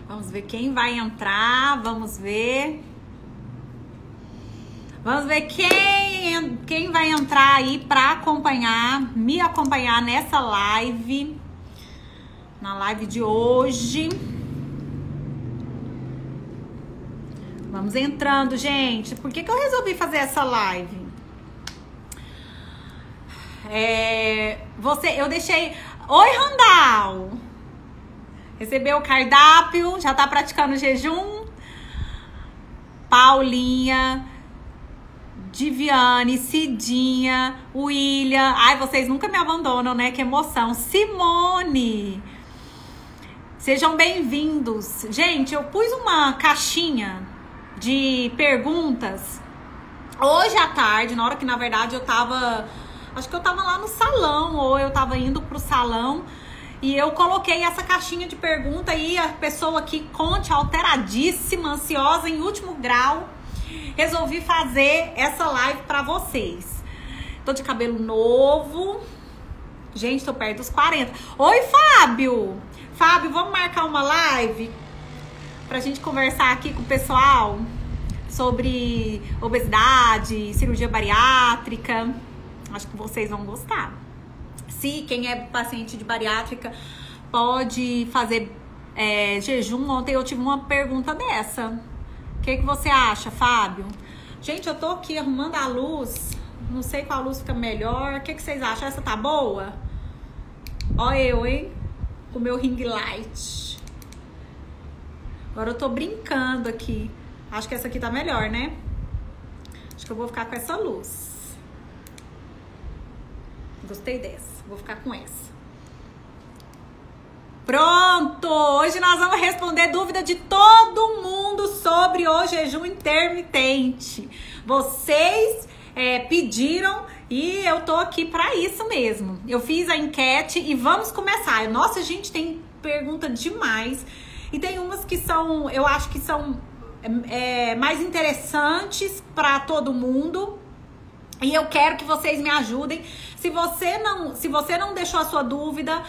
Vamos ver quem vai entrar. Vamos ver. Vamos ver quem vai entrar aí pra acompanhar, me acompanhar nessa live. Na live de hoje. Vamos entrando, gente. Por que eu resolvi fazer essa live? Eu deixei... Oi, Randall! Recebeu o cardápio, já tá praticando o jejum. Paulinha, Diviane, Cidinha, William. Ai, vocês nunca me abandonam, né? Que emoção. Simone! Sejam bem-vindos. Gente, eu pus uma caixinha de perguntas hoje à tarde, na hora que na verdade eu tava... Acho que eu tava lá no salão, ou eu tava indo pro salão, e eu coloquei essa caixinha de pergunta e a pessoa aqui, Conte, alteradíssima, ansiosa, em último grau, resolvi fazer essa live pra vocês. Tô de cabelo novo. Gente, tô perto dos 40. Oi, Fábio! Fábio, vamos marcar uma live pra gente conversar aqui com o pessoal sobre obesidade, cirurgia bariátrica. Acho que vocês vão gostar. Se quem é paciente de bariátrica pode fazer jejum. Ontem eu tive uma pergunta dessa. O que você acha, Fábio? Gente, eu tô aqui arrumando a luz. Não sei qual luz fica melhor. O que vocês acham? Essa tá boa? Ó eu, hein? Com o meu ring light. Agora eu tô brincando aqui. Acho que essa aqui tá melhor, né? Acho que eu vou ficar com essa luz. Gostei dessa. Vou ficar com essa. Pronto! Hoje nós vamos responder dúvida de todo mundo sobre o jejum intermitente. Vocês pediram e eu tô aqui pra isso mesmo. Eu fiz a enquete e vamos começar. Nossa, gente, tem pergunta demais. E tem umas que são, eu acho que são mais interessantes pra todo mundo. E eu quero que vocês me ajudem. Se você não deixou a sua dúvida,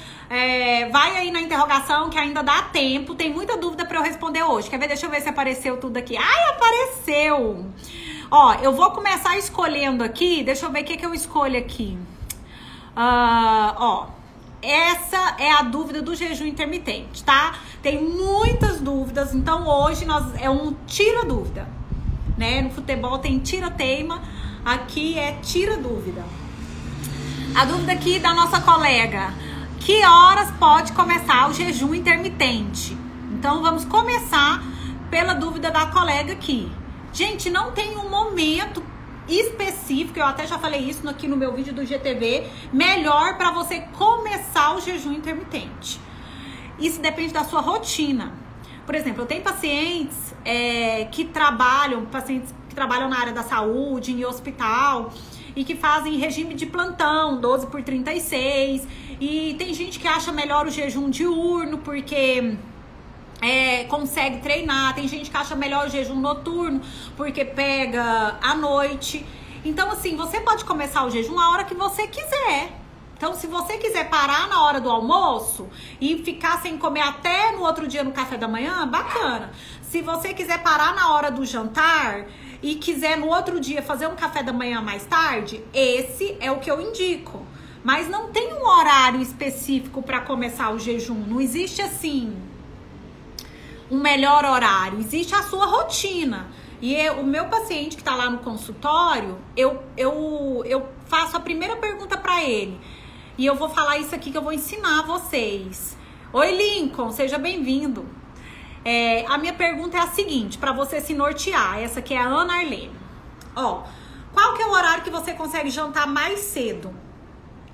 vai aí na interrogação que ainda dá tempo. Tem muita dúvida para eu responder hoje. Quer ver? Deixa eu ver se apareceu tudo aqui. Ai, apareceu! Ó, eu vou começar escolhendo aqui. Deixa eu ver o que eu escolho aqui. Ó, essa é a dúvida do jejum intermitente, tá? Tem muitas dúvidas. Então hoje é um tira-dúvida, né? No futebol tem tira-teima. Aqui é tira-dúvida. A dúvida aqui da nossa colega: que horas pode começar o jejum intermitente? Então vamos começar pela dúvida da colega aqui. Gente, não tem um momento específico, eu até já falei isso aqui no meu vídeo do GTV, melhor para você começar o jejum intermitente. Isso depende da sua rotina. Por exemplo, eu tenho pacientes que trabalham na área da saúde, em hospital, e que fazem regime de plantão, 12x36. E tem gente que acha melhor o jejum diurno, porque consegue treinar. Tem gente que acha melhor o jejum noturno, porque pega à noite. Então, assim, você pode começar o jejum a hora que você quiser. Então, se você quiser parar na hora do almoço e ficar sem comer até no outro dia no café da manhã, bacana. Se você quiser parar na hora do jantar e quiser no outro dia fazer um café da manhã mais tarde, esse é o que eu indico. Mas não tem um horário específico para começar o jejum. Não existe assim um melhor horário. Existe a sua rotina. E o meu paciente que tá lá no consultório, eu faço a primeira pergunta para ele. E eu vou falar isso aqui que eu vou ensinar a vocês. Oi, Lincoln, seja bem-vindo. A minha pergunta é a seguinte, para você se nortear. Essa aqui é a Ana Arlene. Ó, qual que é o horário que você consegue jantar mais cedo?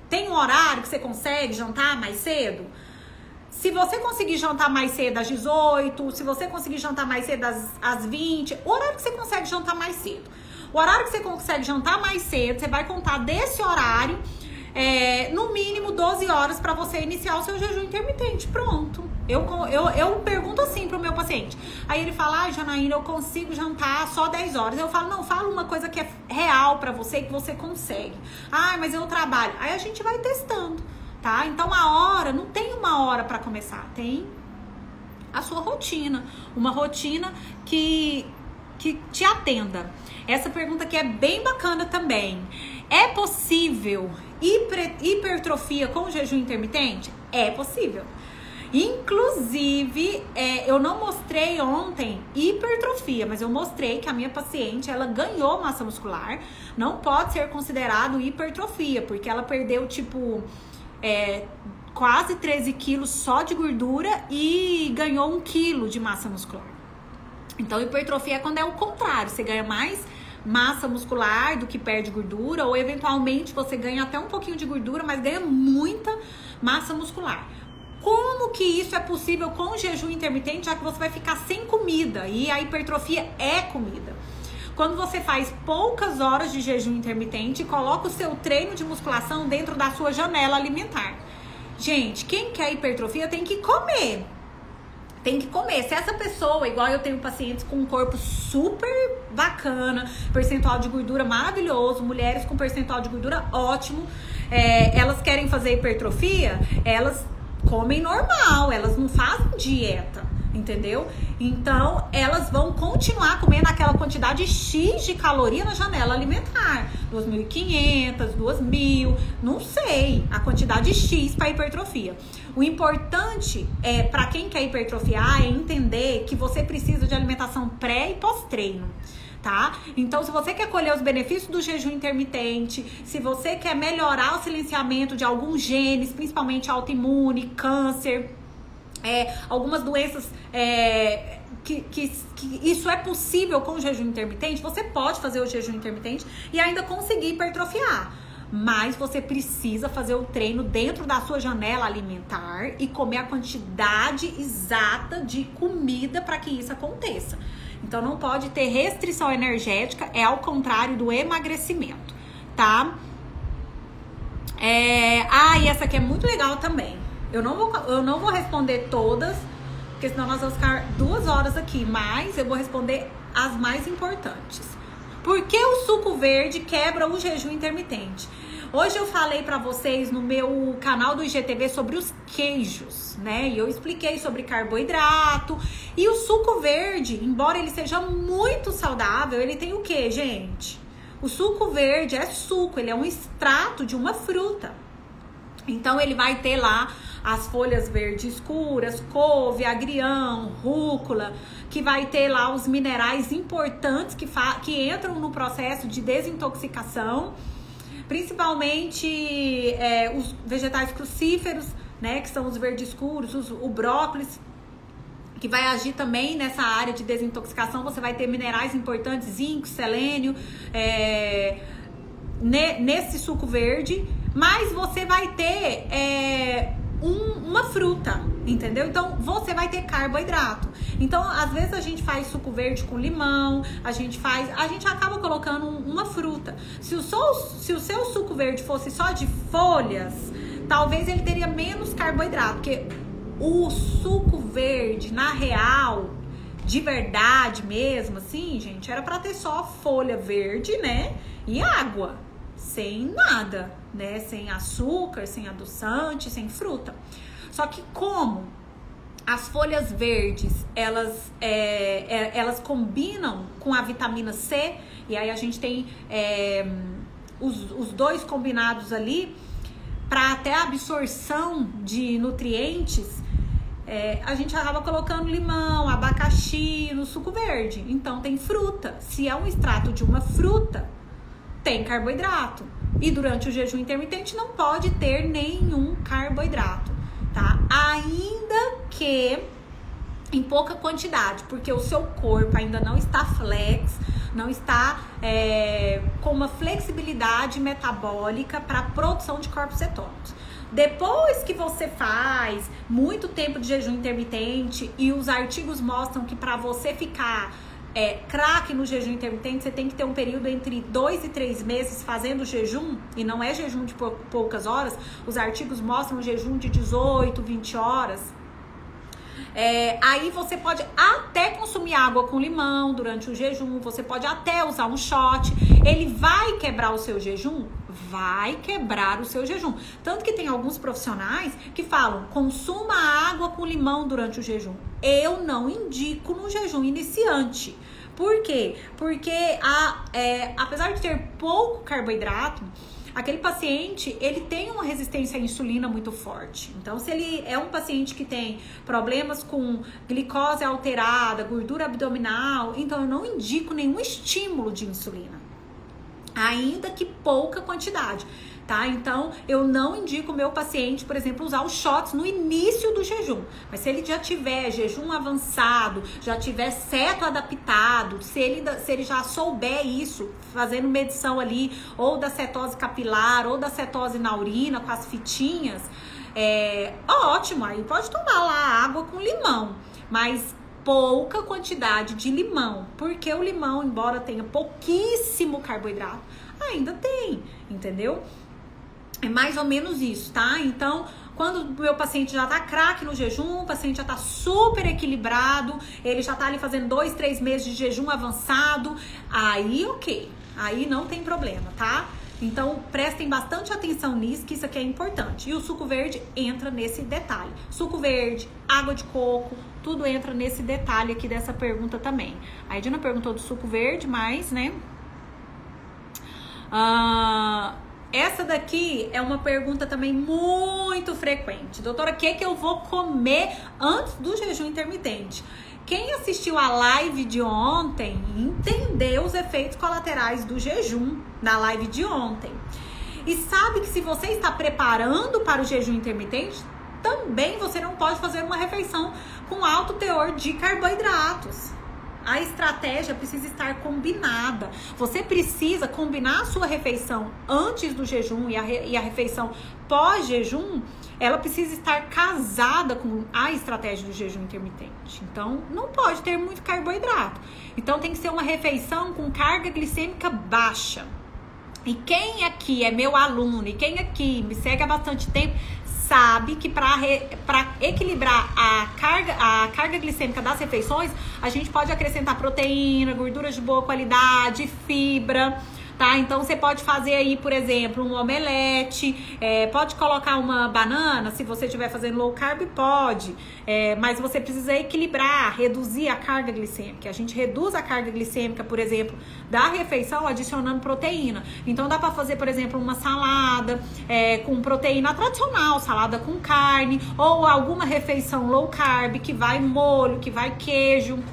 Tem um horário que você consegue jantar mais cedo? Se você conseguir jantar mais cedo às 18, se você conseguir jantar mais cedo às 20, o horário que você consegue jantar mais cedo. O horário que você consegue jantar mais cedo, você vai contar desse horário, no mínimo 12 horas para você iniciar o seu jejum intermitente. Pronto. Eu pergunto assim pro meu paciente. Aí ele fala: Janaína, eu consigo jantar só 10 horas. Eu falo: não, fala uma coisa que é real pra você, que você consegue. Mas eu trabalho. Aí a gente vai testando, tá? Então a hora, não tem uma hora pra começar, tem a sua rotina, uma rotina que te atenda. Essa pergunta aqui é bem bacana também. É possível hipertrofia com jejum intermitente? É possível. Inclusive, eu não mostrei ontem hipertrofia, mas eu mostrei que a minha paciente, ela ganhou massa muscular. Não pode ser considerado hipertrofia, porque ela perdeu, tipo, quase 13 quilos só de gordura e ganhou 1 quilo de massa muscular. Então, hipertrofia é quando é o contrário, você ganha mais massa muscular do que perde gordura, ou eventualmente você ganha até um pouquinho de gordura, mas ganha muita massa muscular. Como que isso é possível com o jejum intermitente, já que você vai ficar sem comida? E a hipertrofia é comida. Quando você faz poucas horas de jejum intermitente, coloca o seu treino de musculação dentro da sua janela alimentar. Gente, quem quer hipertrofia tem que comer. Tem que comer. Se essa pessoa, igual eu tenho pacientes com um corpo super bacana, percentual de gordura maravilhoso, mulheres com percentual de gordura ótimo, elas querem fazer hipertrofia, elas comem normal, elas não fazem dieta, entendeu? Então, elas vão continuar comendo aquela quantidade X de caloria na janela alimentar. 2.500, 2.000, não sei, a quantidade X para hipertrofia. O importante para quem quer hipertrofiar é entender que você precisa de alimentação pré e pós-treino. Tá? Então, se você quer colher os benefícios do jejum intermitente, se você quer melhorar o silenciamento de alguns genes, principalmente autoimune, câncer, algumas doenças que isso é possível com o jejum intermitente, você pode fazer o jejum intermitente e ainda conseguir hipertrofiar. Mas você precisa fazer o treino dentro da sua janela alimentar e comer a quantidade exata de comida para que isso aconteça. Então, não pode ter restrição energética, é ao contrário do emagrecimento, tá? E essa aqui é muito legal também. Eu não vou responder todas, porque senão nós vamos ficar 2 horas aqui, mas eu vou responder as mais importantes. Por que o suco verde quebra o jejum intermitente? Hoje eu falei pra vocês no meu canal do IGTV sobre os queijos, né? E eu expliquei sobre carboidrato. E o suco verde, embora ele seja muito saudável, ele tem o quê, gente? O suco verde é suco, ele é um extrato de uma fruta. Então ele vai ter lá as folhas verdes escuras, couve, agrião, rúcula, que vai ter lá os minerais importantes que entram no processo de desintoxicação. Principalmente os vegetais crucíferos, né, que são os verdes escuros, o brócolis, que vai agir também nessa área de desintoxicação. Você vai ter minerais importantes, zinco, selênio, nesse suco verde, mas você vai ter uma fruta, entendeu? Então, você vai ter carboidrato. Então, às vezes a gente faz suco verde com limão, a gente acaba colocando uma fruta. Se o seu suco verde fosse só de folhas, talvez ele teria menos carboidrato, porque o suco verde, na real, de verdade mesmo, assim, gente, era pra ter só folha verde, né? E água, sem nada, né? Sem açúcar, sem adoçante, sem fruta. Só que como as folhas verdes, elas combinam com a vitamina C, e aí a gente tem os dois combinados ali, para até a absorção de nutrientes, a gente acaba colocando limão, abacaxi no suco verde. Então tem fruta. Se é um extrato de uma fruta, tem carboidrato. E durante o jejum intermitente não pode ter nenhum carboidrato, tá? Ainda que em pouca quantidade, porque o seu corpo ainda não está não está com uma flexibilidade metabólica para a produção de corpos cetônicos. Depois que você faz muito tempo de jejum intermitente, e os artigos mostram que para você ficar craque no jejum intermitente, você tem que ter um período entre 2 e 3 meses fazendo jejum, e não é jejum de poucas horas. Os artigos mostram um jejum de 18, 20 horas. Aí você pode até consumir água com limão durante o jejum, você pode até usar um shot. Ele vai quebrar o seu jejum? vai quebrar o seu jejum. Tanto que tem alguns profissionais que falam, consuma água com limão durante o jejum. Eu não indico no jejum iniciante. Por quê? Porque apesar de ter pouco carboidrato, aquele paciente, ele tem uma resistência à insulina muito forte. Então, se ele é um paciente que tem problemas com glicose alterada, gordura abdominal, então eu não indico nenhum estímulo de insulina, ainda que pouca quantidade, tá? Então, eu não indico o meu paciente, por exemplo, usar os shots no início do jejum. Mas se ele já tiver jejum avançado, já tiver ceto adaptado, se ele já souber isso, fazendo medição ali, ou da cetose capilar, ou da cetose na urina, com as fitinhas, ótimo, aí pode tomar lá água com limão, mas pouca quantidade de limão, porque o limão, embora tenha pouquíssimo carboidrato, ainda tem, entendeu? É mais ou menos isso, tá? Então, quando o meu paciente já tá craque no jejum, o paciente já tá super equilibrado, ele já tá ali fazendo 2, 3 meses de jejum avançado, aí ok, aí não tem problema, tá? Então, prestem bastante atenção nisso, que isso aqui é importante. E o suco verde entra nesse detalhe. Suco verde, água de coco, tudo entra nesse detalhe aqui dessa pergunta também. A Edina perguntou do suco verde, mas, né? Essa daqui é uma pergunta também muito frequente. Doutora, o que eu vou comer antes do jejum intermitente? Quem assistiu a live de ontem entendeu os efeitos colaterais do jejum na live de ontem. E sabe que se você está preparando para o jejum intermitente, também você não pode fazer uma refeição com alto teor de carboidratos. A estratégia precisa estar combinada. Você precisa combinar a sua refeição antes do jejum e a refeição pós-jejum. Ela precisa estar casada com a estratégia do jejum intermitente. Então, não pode ter muito carboidrato. Então, tem que ser uma refeição com carga glicêmica baixa. E quem aqui é meu aluno e quem aqui me segue há bastante tempo, sabe que para equilibrar a carga glicêmica das refeições, a gente pode acrescentar proteína, gorduras de boa qualidade, fibra, tá? Então, você pode fazer aí, por exemplo, um omelete, pode colocar uma banana, se você estiver fazendo low carb, pode, mas você precisa equilibrar, reduzir a carga glicêmica. A gente reduz a carga glicêmica, por exemplo, da refeição adicionando proteína. Então, dá pra fazer, por exemplo, uma salada com proteína tradicional, salada com carne, ou alguma refeição low carb, que vai molho, que vai queijo.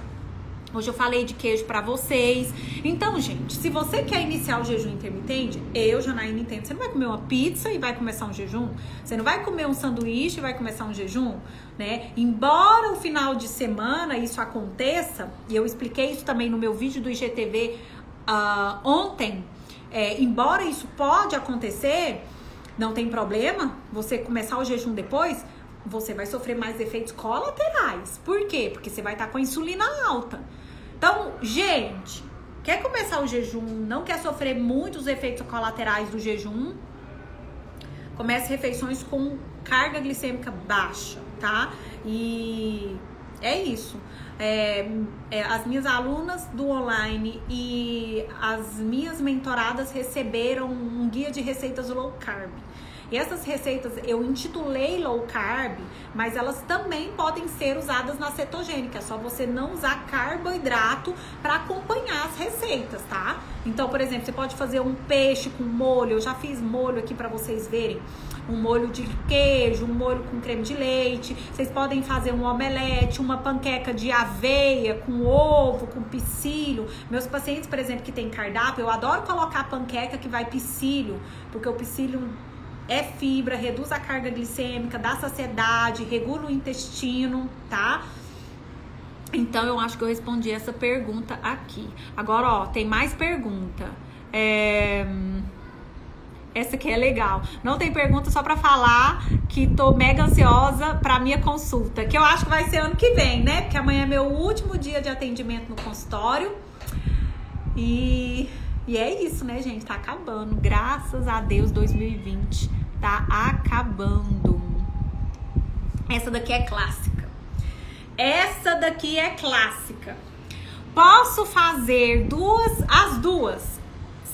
Hoje eu falei de queijo pra vocês. Então, gente, se você quer iniciar o jejum intermitente, eu, Janaína, entendo. Você não vai comer uma pizza e vai começar um jejum? Você não vai comer um sanduíche e vai começar um jejum? Né? Embora o final de semana isso aconteça, e eu expliquei isso também no meu vídeo do IGTV ontem, embora isso pode acontecer, não tem problema você começar o jejum depois, você vai sofrer mais efeitos colaterais. Por quê? Porque você vai estar com a insulina alta. Então, gente, quer começar o jejum, não quer sofrer muitos efeitos colaterais do jejum, comece refeições com carga glicêmica baixa, tá? E é isso. As minhas alunas do online e as minhas mentoradas receberam um guia de receitas low carb. E essas receitas eu intitulei low carb, mas elas também podem ser usadas na cetogênica. É só você não usar carboidrato para acompanhar as receitas, tá? Então, por exemplo, você pode fazer um peixe com molho. Eu já fiz molho aqui para vocês verem. Um molho de queijo, um molho com creme de leite. Vocês podem fazer um omelete, uma panqueca de aveia com ovo, com psyllium. Meus pacientes, por exemplo, que tem cardápio, eu adoro colocar panqueca que vai psyllium, porque o psyllium é fibra, reduz a carga glicêmica, dá saciedade, regula o intestino, tá? Então, eu acho que eu respondi essa pergunta aqui. Agora, ó, tem mais pergunta. Essa aqui é legal. Não tem pergunta, só pra falar que tô mega ansiosa pra minha consulta, que eu acho que vai ser ano que vem, né? Porque amanhã é meu último dia de atendimento no consultório. E é isso, né, gente? Tá acabando. Graças a Deus, 2020 tá acabando. Essa daqui é clássica. Essa daqui é clássica. Posso fazer as duas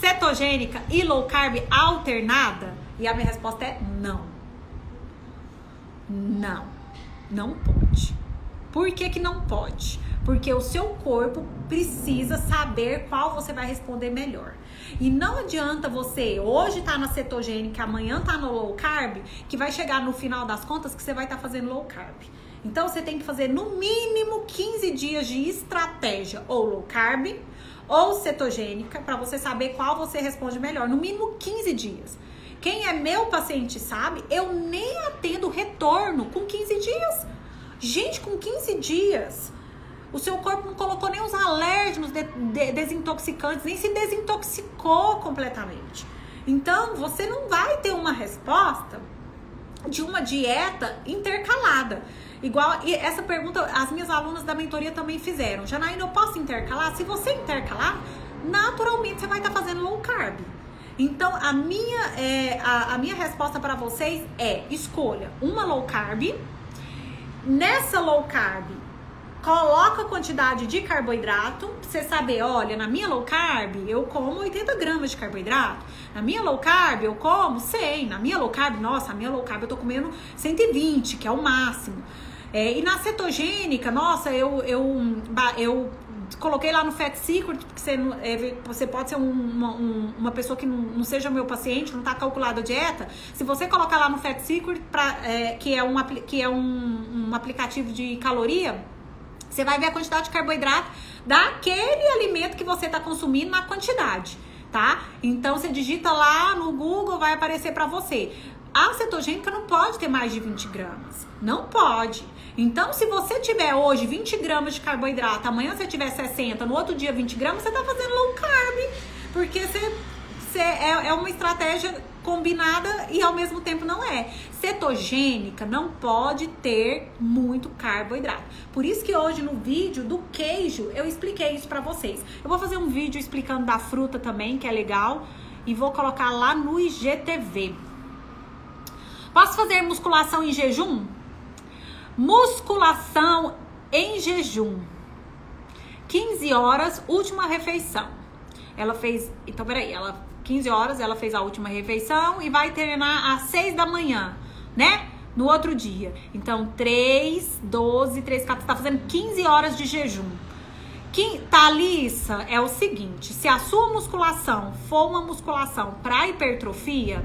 cetogênica e low carb alternada? E a minha resposta é não. Não. Não pode. Por que que não pode? Porque o seu corpo precisa saber qual você vai responder melhor. E não adianta você hoje tá na cetogênica, amanhã tá no low carb, que vai chegar no final das contas que você vai estar fazendo low carb. Então você tem que fazer no mínimo 15 dias de estratégia ou low carb ou cetogênica para você saber qual você responde melhor. No mínimo 15 dias. Quem é meu paciente sabe, eu nem atendo retorno com 15 dias. Gente, com 15 dias, o seu corpo não colocou nem os alérgenos desintoxicantes, nem se desintoxicou completamente. Então, você não vai ter uma resposta de uma dieta intercalada. Igual, e essa pergunta as minhas alunas da mentoria também fizeram. Janaína, eu posso intercalar? Se você intercalar, naturalmente você vai estar fazendo low carb. Então, a minha resposta para vocês é: escolha uma low carb. Nessa low carb, coloca a quantidade de carboidrato, pra você saber, olha, na minha low carb eu como 80 gramas de carboidrato, na minha low carb eu como 100, na minha low carb, nossa, a minha low carb eu tô comendo 120, que é o máximo. E na cetogênica, nossa, eu coloquei lá no Fat Secret, porque você pode ser uma pessoa que não seja meu paciente, não tá calculado a dieta. Se você colocar lá no Fat Secret, que é um aplicativo de caloria, você vai ver a quantidade de carboidrato daquele alimento que você tá consumindo na quantidade, tá? Então você digita lá no Google, vai aparecer pra você. A cetogênica não pode ter mais de 20 gramas. Não pode. Então, se você tiver hoje 20 gramas de carboidrato, amanhã você tiver 60, no outro dia 20 gramas, você tá fazendo low carb. Porque é uma estratégia combinada e ao mesmo tempo não é. Cetogênica não pode ter muito carboidrato. Por isso que hoje no vídeo do queijo eu expliquei isso pra vocês. Eu vou fazer um vídeo explicando da fruta também, que é legal, e vou colocar lá no IGTV. Posso fazer musculação em jejum? Musculação em jejum. 15 horas, última refeição. Ela fez... Então, peraí. 15 horas, ela fez a última refeição e vai treinar às 6 da manhã, né? No outro dia. Então, 3, 12, 3, 14... Você tá fazendo 15 horas de jejum. Thalissa, é o seguinte. Se a sua musculação for uma musculação para hipertrofia,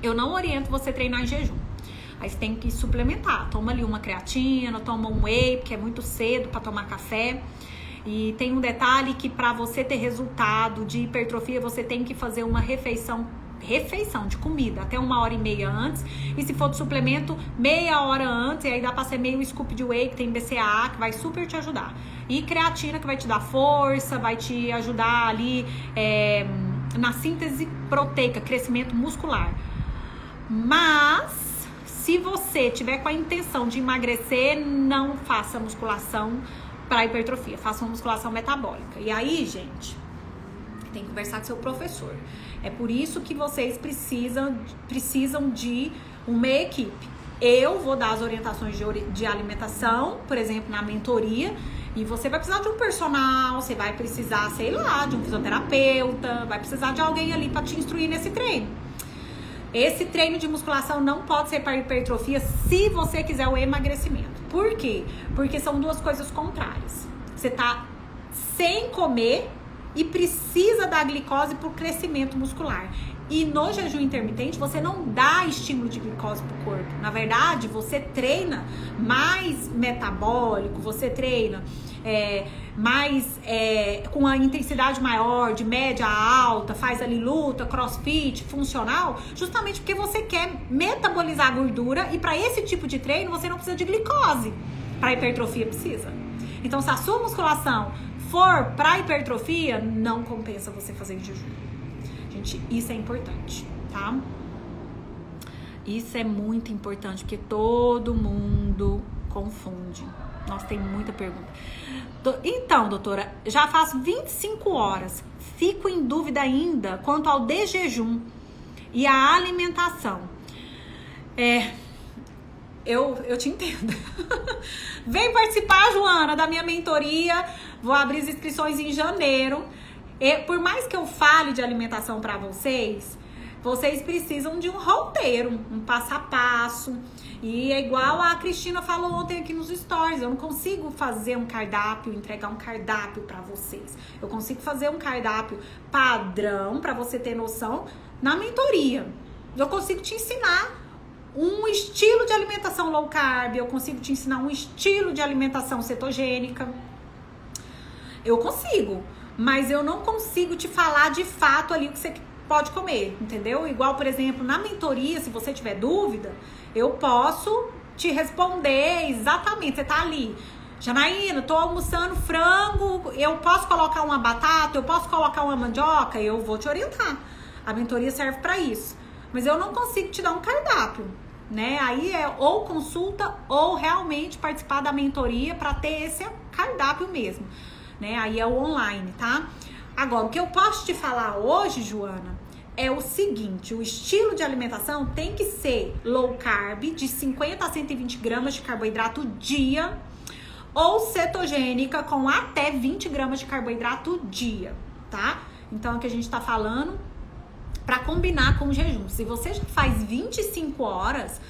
eu não oriento você treinar em jejum. Aí você tem que suplementar. Toma ali uma creatina, toma um whey, porque é muito cedo para tomar café. E tem um detalhe que para você ter resultado de hipertrofia, você tem que fazer uma refeição de comida, até 1h30 antes. E se for de suplemento, meia hora antes. E aí dá pra ser meio scoop de whey, que tem BCAA, que vai super te ajudar. E creatina, que vai te dar força, vai te ajudar ali na síntese proteica, crescimento muscular. Mas, se você tiver com a intenção de emagrecer, não faça musculação para hipertrofia, faça uma musculação metabólica. E aí, gente, tem que conversar com seu professor. É por isso que vocês precisam de uma equipe. Eu vou dar as orientações de alimentação, por exemplo, na mentoria, e você vai precisar de um personal, você vai precisar, sei lá, de um fisioterapeuta, vai precisar de alguém ali para te instruir nesse treino. Esse treino de musculação não pode ser para hipertrofia se você quiser o emagrecimento. Por quê? Porque são duas coisas contrárias. Você tá sem comer e precisa da glicose para o crescimento muscular. E no jejum intermitente você não dá estímulo de glicose para o corpo. Na verdade, você treina mais metabólico, você treina com a intensidade maior, de média a alta, faz ali luta, crossfit, funcional, justamente porque você quer metabolizar a gordura e para esse tipo de treino você não precisa de glicose. Para hipertrofia precisa. Então, se a sua musculação for para hipertrofia, não compensa você fazer em jejum. Gente, isso é importante, tá? Isso é muito importante, porque todo mundo confunde. Nossa, tem muita pergunta. Então, doutora, já faz 25 horas. Fico em dúvida ainda quanto ao desjejum e a alimentação. Eu te entendo. Vem participar, Joana, da minha mentoria. Vou abrir as inscrições em janeiro. Por mais que eu fale de alimentação para vocês precisam de um roteiro, um passo a passo. E é igual a Cristina falou ontem aqui nos stories, eu não consigo fazer um cardápio, entregar um cardápio para vocês. Eu consigo fazer um cardápio padrão para você ter noção na mentoria. Eu consigo te ensinar um estilo de alimentação low carb, eu consigo te ensinar um estilo de alimentação cetogênica. Eu consigo, mas eu não consigo te falar de fato ali o que você pode comer, entendeu? Igual, por exemplo, na mentoria, se você tiver dúvida, eu posso te responder exatamente. Você tá ali, Janaína, tô almoçando frango, eu posso colocar uma batata, eu posso colocar uma mandioca, eu vou te orientar. A mentoria serve para isso. Mas eu não consigo te dar um cardápio, né? Aí é ou consulta ou realmente participar da mentoria para ter esse cardápio mesmo, né? Aí é o online, tá? Agora, o que eu posso te falar hoje, Joana, é o seguinte: o estilo de alimentação tem que ser low carb, de 50 a 120 gramas de carboidrato dia, ou cetogênica com até 20 gramas de carboidrato dia, tá? Então, é o que a gente tá falando para combinar com o jejum. Se você já faz 25 horas,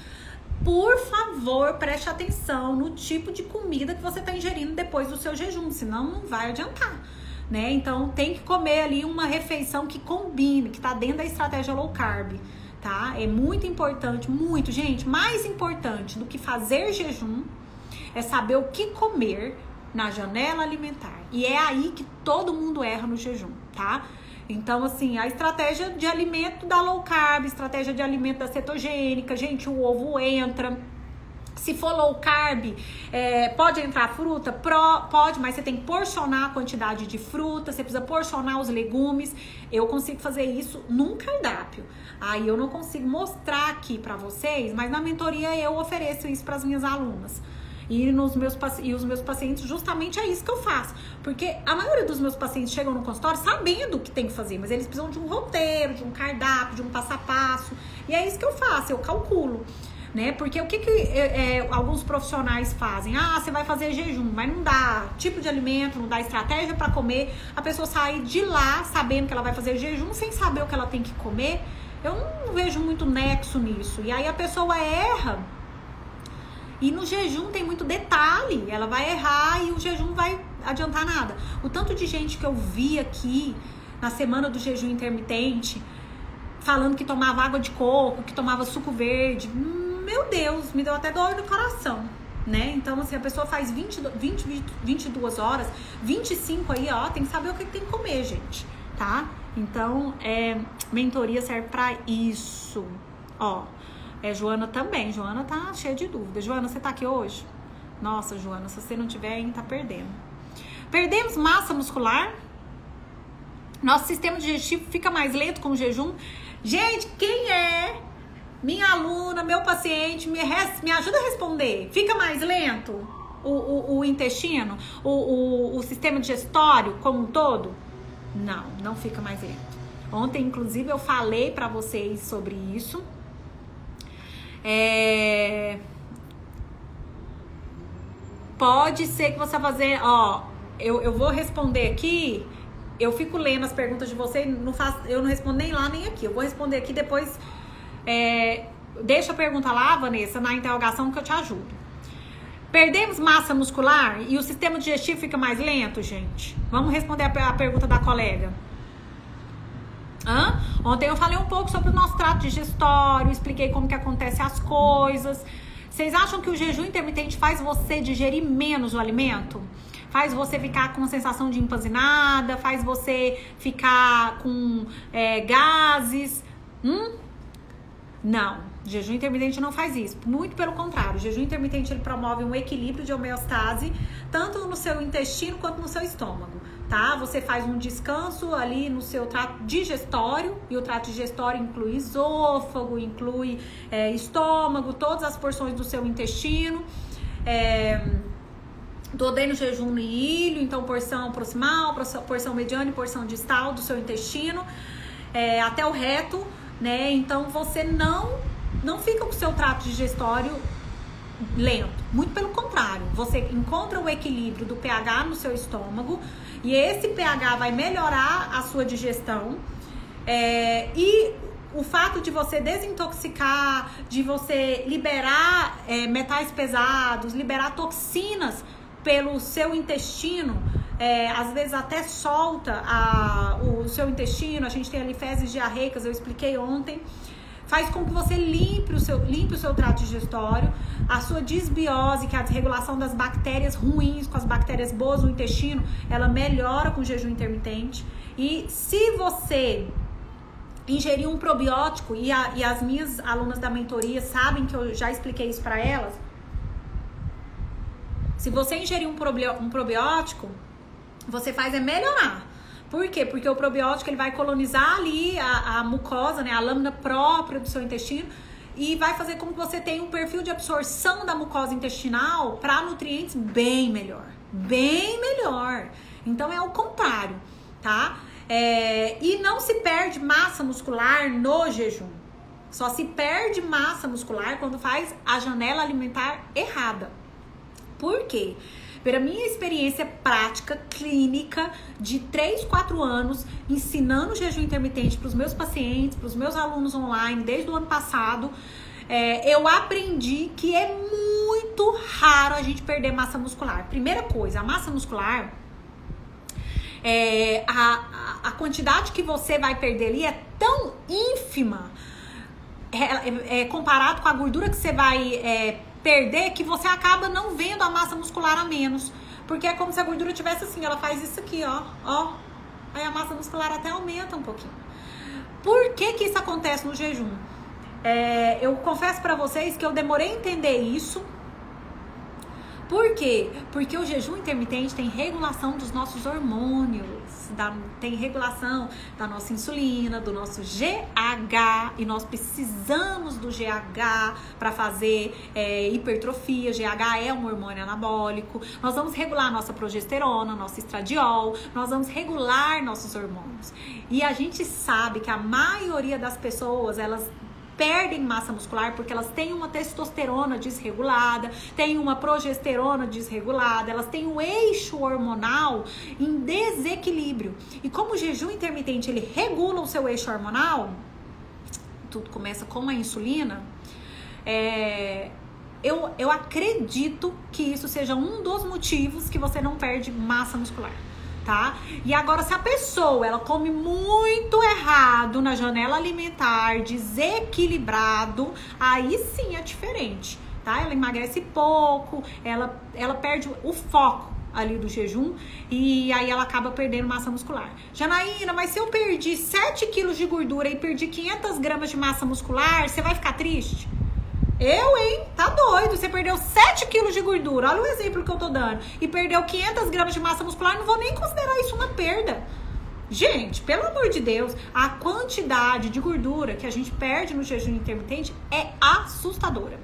por favor, preste atenção no tipo de comida que você tá ingerindo depois do seu jejum, senão não vai adiantar, né? Então tem que comer ali uma refeição que combine, que tá dentro da estratégia low carb, tá? É muito importante, muito, gente, mais importante do que fazer jejum é saber o que comer na janela alimentar. E é aí que todo mundo erra no jejum, tá? Então, assim, a estratégia de alimento da low carb, estratégia de alimento da cetogênica, gente, o ovo entra. Se for low carb, pode entrar fruta? Pode, mas você tem que porcionar a quantidade de fruta, você precisa porcionar os legumes. Eu consigo fazer isso num cardápio. Aí eu não consigo mostrar aqui pra vocês, mas na mentoria eu ofereço isso pras minhas alunas. E os meus pacientes, justamente é isso que eu faço. Porque a maioria dos meus pacientes chegam no consultório sabendo o que tem que fazer, mas eles precisam de um roteiro, de um cardápio, de um passo a passo. E é isso que eu faço, eu calculo, né? Porque o que alguns profissionais fazem? Ah, você vai fazer jejum, mas não dá tipo de alimento, não dá estratégia para comer. A pessoa sai de lá sabendo que ela vai fazer jejum sem saber o que ela tem que comer. Eu não vejo muito nexo nisso. E aí a pessoa erra. E no jejum tem muito detalhe, ela vai errar e o jejum não vai adiantar nada. O tanto de gente que eu vi aqui na semana do jejum intermitente, falando que tomava água de coco, que tomava suco verde, meu Deus, me deu até dor no coração, né? Então, assim, a pessoa faz 22 horas, 25 aí, ó, tem que saber o que tem que comer, gente, tá? Então, mentoria serve pra isso, ó. Joana também. Joana tá cheia de dúvidas. Joana, você tá aqui hoje? Nossa, Joana, se você não tiver, hein, tá perdendo. Perdemos massa muscular? Nosso sistema digestivo fica mais lento com o jejum? Gente, quem é minha aluna, meu paciente, me ajuda a responder. Fica mais lento o intestino? O sistema digestório como um todo? Não, não fica mais lento. Ontem, inclusive, eu falei pra vocês sobre isso. Pode ser que você vai fazer, ó, eu vou responder aqui, eu fico lendo as perguntas de vocês, eu não respondo nem lá nem aqui, eu vou responder aqui depois, deixa a pergunta lá, Vanessa, na interrogação que eu te ajudo. Perdemos massa muscular e o sistema digestivo fica mais lento, gente? Vamos responder a pergunta da colega. Ontem eu falei um pouco sobre o nosso trato digestório, expliquei como que acontecem as coisas. Vocês acham que o jejum intermitente faz você digerir menos o alimento? Faz você ficar com uma sensação de empanzinada? Faz você ficar com gases? Não, jejum intermitente não faz isso. Muito pelo contrário, o jejum intermitente ele promove um equilíbrio de homeostase, tanto no seu intestino quanto no seu estômago. Tá? Você faz um descanso ali no seu trato digestório, e o trato digestório inclui esôfago, inclui estômago, todas as porções do seu intestino. Duodeno, jejum e ilho, então porção proximal, porção mediana e porção distal do seu intestino, até o reto, né? Então você não fica com o seu trato digestório lento, muito pelo contrário. Você encontra o equilíbrio do pH no seu estômago e esse pH vai melhorar a sua digestão. E o fato de você desintoxicar, de você liberar metais pesados, liberar toxinas pelo seu intestino, às vezes até solta o seu intestino. A gente tem ali fezes diarreicas, eu expliquei ontem. Faz com que você limpe o seu trato digestório, a sua disbiose, que é a desregulação das bactérias ruins com as bactérias boas no intestino, ela melhora com o jejum intermitente. E se você ingerir um probiótico, e as minhas alunas da mentoria sabem que eu já expliquei isso para elas, se você ingerir um probiótico, você faz melhorar. Por quê? Porque o probiótico ele vai colonizar ali a mucosa, né, a lâmina própria do seu intestino, e vai fazer com que você tenha um perfil de absorção da mucosa intestinal para nutrientes bem melhor. Bem melhor. Então é o contrário, tá? E não se perde massa muscular no jejum. Só se perde massa muscular quando faz a janela alimentar errada. Por quê? Pela minha experiência prática, clínica, de 3, 4 anos, ensinando jejum intermitente para os meus pacientes, para os meus alunos online, desde o ano passado, eu aprendi que é muito raro a gente perder massa muscular. Primeira coisa, a massa muscular, a quantidade que você vai perder ali é tão ínfima, comparado com a gordura que você vai perder, que você acaba não vendo a massa muscular a menos. Porque é como se a gordura tivesse assim, ela faz isso aqui, ó. Aí a massa muscular até aumenta um pouquinho. Por que que isso acontece no jejum? Eu confesso pra vocês que eu demorei a entender isso. Por quê? Porque o jejum intermitente tem regulação dos nossos hormônios, tem regulação da nossa insulina, do nosso GH, e nós precisamos do GH para fazer hipertrofia. GH é um hormônio anabólico. Nós vamos regular nossa progesterona, nosso estradiol, nós vamos regular nossos hormônios. E a gente sabe que a maioria das pessoas, elas perdem massa muscular porque elas têm uma testosterona desregulada, têm uma progesterona desregulada, elas têm um eixo hormonal em desequilíbrio. E como o jejum intermitente ele regula o seu eixo hormonal, tudo começa com a insulina, eu acredito que isso seja um dos motivos que você não perde massa muscular. Tá? E agora, se a pessoa ela come muito errado na janela alimentar, desequilibrado, aí sim é diferente, tá? Ela emagrece pouco, ela perde o foco ali do jejum e aí ela acaba perdendo massa muscular. Janaína, mas se eu perdi 7 quilos de gordura e perdi 500 gramas de massa muscular, você vai ficar triste? Tá doido, você perdeu 7 quilos de gordura, olha o exemplo que eu tô dando, e perdeu 500 gramas de massa muscular, não vou nem considerar isso uma perda. Gente, pelo amor de Deus, a quantidade de gordura que a gente perde no jejum intermitente é assustadora.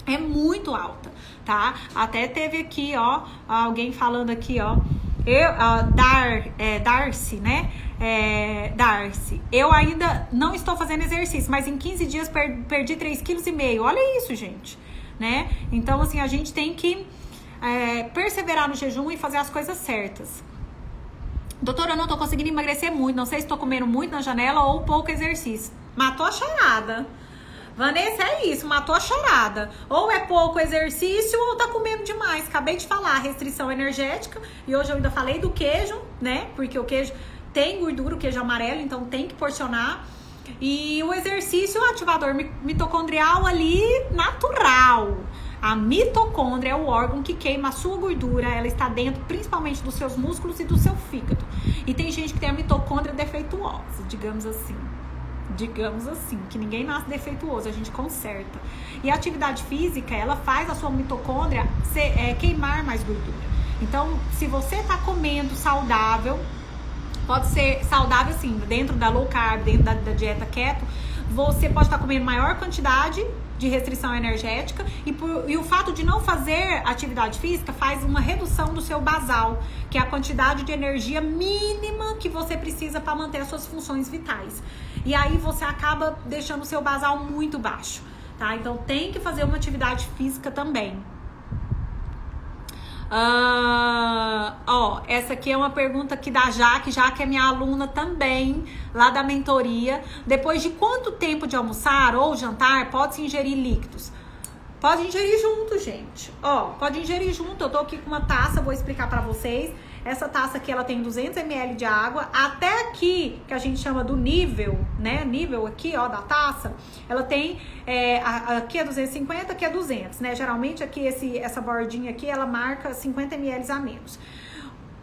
É muito alta, tá? Até teve aqui, ó, alguém falando aqui, ó, Darcy, né? Darcy, eu ainda não estou fazendo exercício, mas em 15 dias perdi 3,5 kg. Olha isso, gente, né? Então, assim, a gente tem que perseverar no jejum e fazer as coisas certas. Doutora, eu não tô conseguindo emagrecer muito, não sei se tô comendo muito na janela ou pouco exercício. Matou a charada. Vanessa, é isso, matou a charada. Ou é pouco exercício ou tá comendo demais. Acabei de falar, restrição energética. E hoje eu ainda falei do queijo, né? Porque o queijo tem gordura, o queijo amarelo, então tem que porcionar. E o exercício, o ativador mitocondrial ali, natural. A mitocôndria é o órgão que queima a sua gordura. Ela está dentro principalmente dos seus músculos e do seu fígado. E tem gente que tem a mitocôndria defeituosa, digamos assim, que ninguém nasce defeituoso, a gente conserta. E a atividade física, ela faz a sua mitocôndria queimar mais gordura. Então, se você tá comendo saudável, pode ser saudável assim, dentro da low carb, dentro da dieta keto, você pode estar comendo maior quantidade de restrição energética e o fato de não fazer atividade física faz uma redução do seu basal, que é a quantidade de energia mínima que você precisa para manter as suas funções vitais. E aí você acaba deixando o seu basal muito baixo, tá? Então tem que fazer uma atividade física também. Essa aqui é uma pergunta aqui da Jaque. Jaque é minha aluna também, lá da mentoria. Depois de quanto tempo de almoçar ou jantar pode-se ingerir líquidos? Pode ingerir junto, gente. Pode ingerir junto. Eu tô aqui com uma taça, vou explicar pra vocês. Essa taça aqui, ela tem 200 ml de água. Até aqui, que a gente chama do nível, né? Nível aqui, ó, da taça. Ela tem, aqui é 250, aqui é 200, né? Geralmente aqui, essa bordinha aqui, ela marca 50 ml a menos.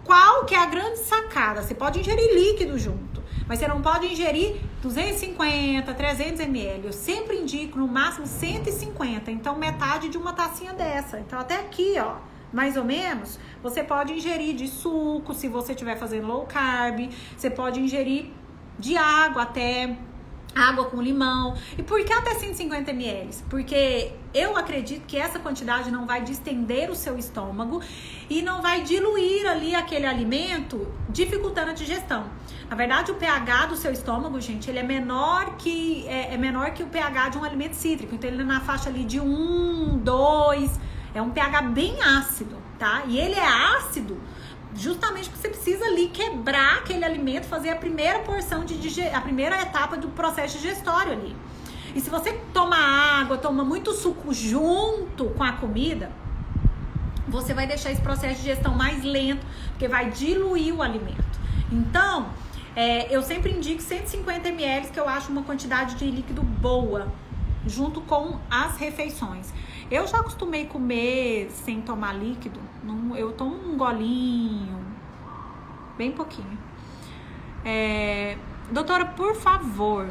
Qual que é a grande sacada? Você pode ingerir líquido junto, mas você não pode ingerir 250, 300 ml. Eu sempre indico no máximo 150, então metade de uma tacinha dessa. Então até aqui, ó, mais ou menos, você pode ingerir de suco, se você estiver fazendo low carb. Você pode ingerir de água, até água com limão. E por que até 150 ml? Porque eu acredito que essa quantidade não vai distender o seu estômago e não vai diluir ali aquele alimento, dificultando a digestão. Na verdade, o pH do seu estômago, gente, ele é menor que o pH de um alimento cítrico. Então ele é na faixa ali de 1, 2, é um pH bem ácido, tá? E ele é ácido justamente porque você precisa ali quebrar aquele alimento, fazer a primeira porção a primeira etapa do processo digestório ali. E se você toma água, toma muito suco junto com a comida, você vai deixar esse processo de digestão mais lento, porque vai diluir o alimento. Então, eu sempre indico 150 ml, que eu acho uma quantidade de líquido boa, junto com as refeições. Eu já acostumei comer sem tomar líquido. Eu tomo um golinho, bem pouquinho. Doutora, por favor,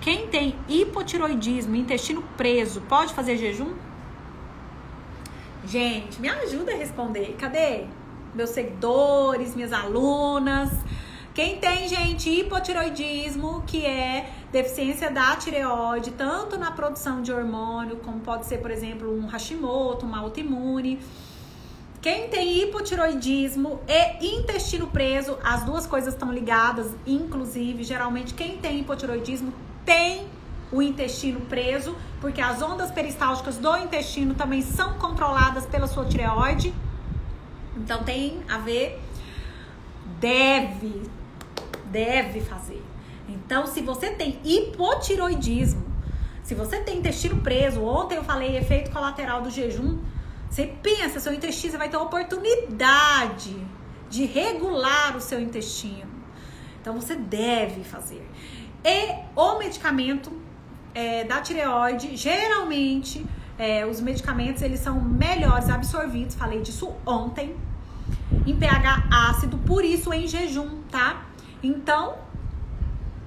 quem tem hipotiroidismo, intestino preso, pode fazer jejum? Gente, me ajuda a responder. Cadê meus seguidores, minhas alunas? Quem tem, gente, hipotiroidismo, que é deficiência da tireoide, tanto na produção de hormônio, como pode ser, por exemplo, um Hashimoto, uma autoimune. Quem tem hipotiroidismo e intestino preso, as duas coisas estão ligadas, inclusive, geralmente quem tem hipotiroidismo tem o intestino preso, porque as ondas peristálticas do intestino também são controladas pela sua tireoide. Então tem a ver, deve fazer. Então, se você tem hipotiroidismo, se você tem intestino preso, ontem eu falei efeito colateral do jejum, você pensa, seu intestino, você vai ter a oportunidade de regular o seu intestino. Então, você deve fazer. E o medicamento da tireoide, geralmente, os medicamentos, eles são melhores absorvidos, falei disso ontem, em pH ácido, por isso em jejum, tá? Então,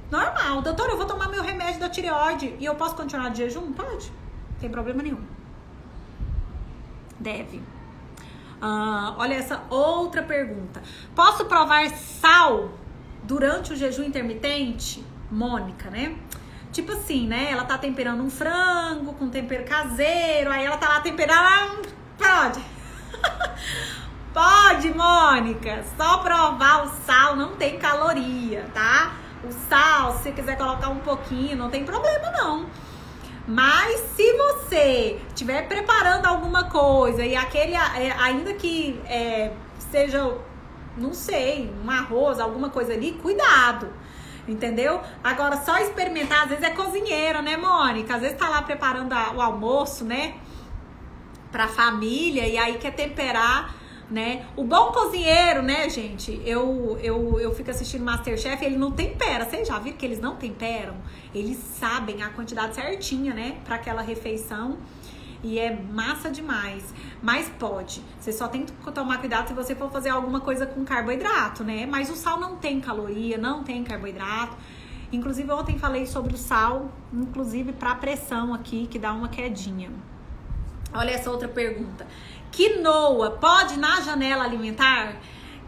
normal. Doutora, eu vou tomar meu remédio da tireoide e eu posso continuar de jejum? Pode, não tem problema nenhum. Deve. Olha essa outra pergunta. Posso provar sal durante o jejum intermitente? Mônica, né? Tipo assim, né? Ela tá temperando um frango com tempero caseiro, aí ela tá lá temperando. Pode. Pode, Mônica. Só provar o sal, não tem caloria, tá? O sal, se você quiser colocar um pouquinho, não tem problema não. Mas se você estiver preparando alguma coisa e aquele, ainda que seja, não sei, um arroz, alguma coisa ali, cuidado, entendeu? Agora, só experimentar, às vezes é cozinheira, né, Mônica? Às vezes tá lá preparando o almoço, né, pra família, e aí quer temperar, né? O bom cozinheiro, né, gente? Eu fico assistindo MasterChef, ele não tempera. Vocês já viram que eles não temperam? Eles sabem a quantidade certinha, né, para aquela refeição. E é massa demais. Mas pode. Você só tem que tomar cuidado se você for fazer alguma coisa com carboidrato, né? Mas o sal não tem caloria, não tem carboidrato. Inclusive, ontem falei sobre o sal, inclusive para pressão aqui, que dá uma quedinha. Olha essa outra pergunta. Quinoa pode ir na janela alimentar?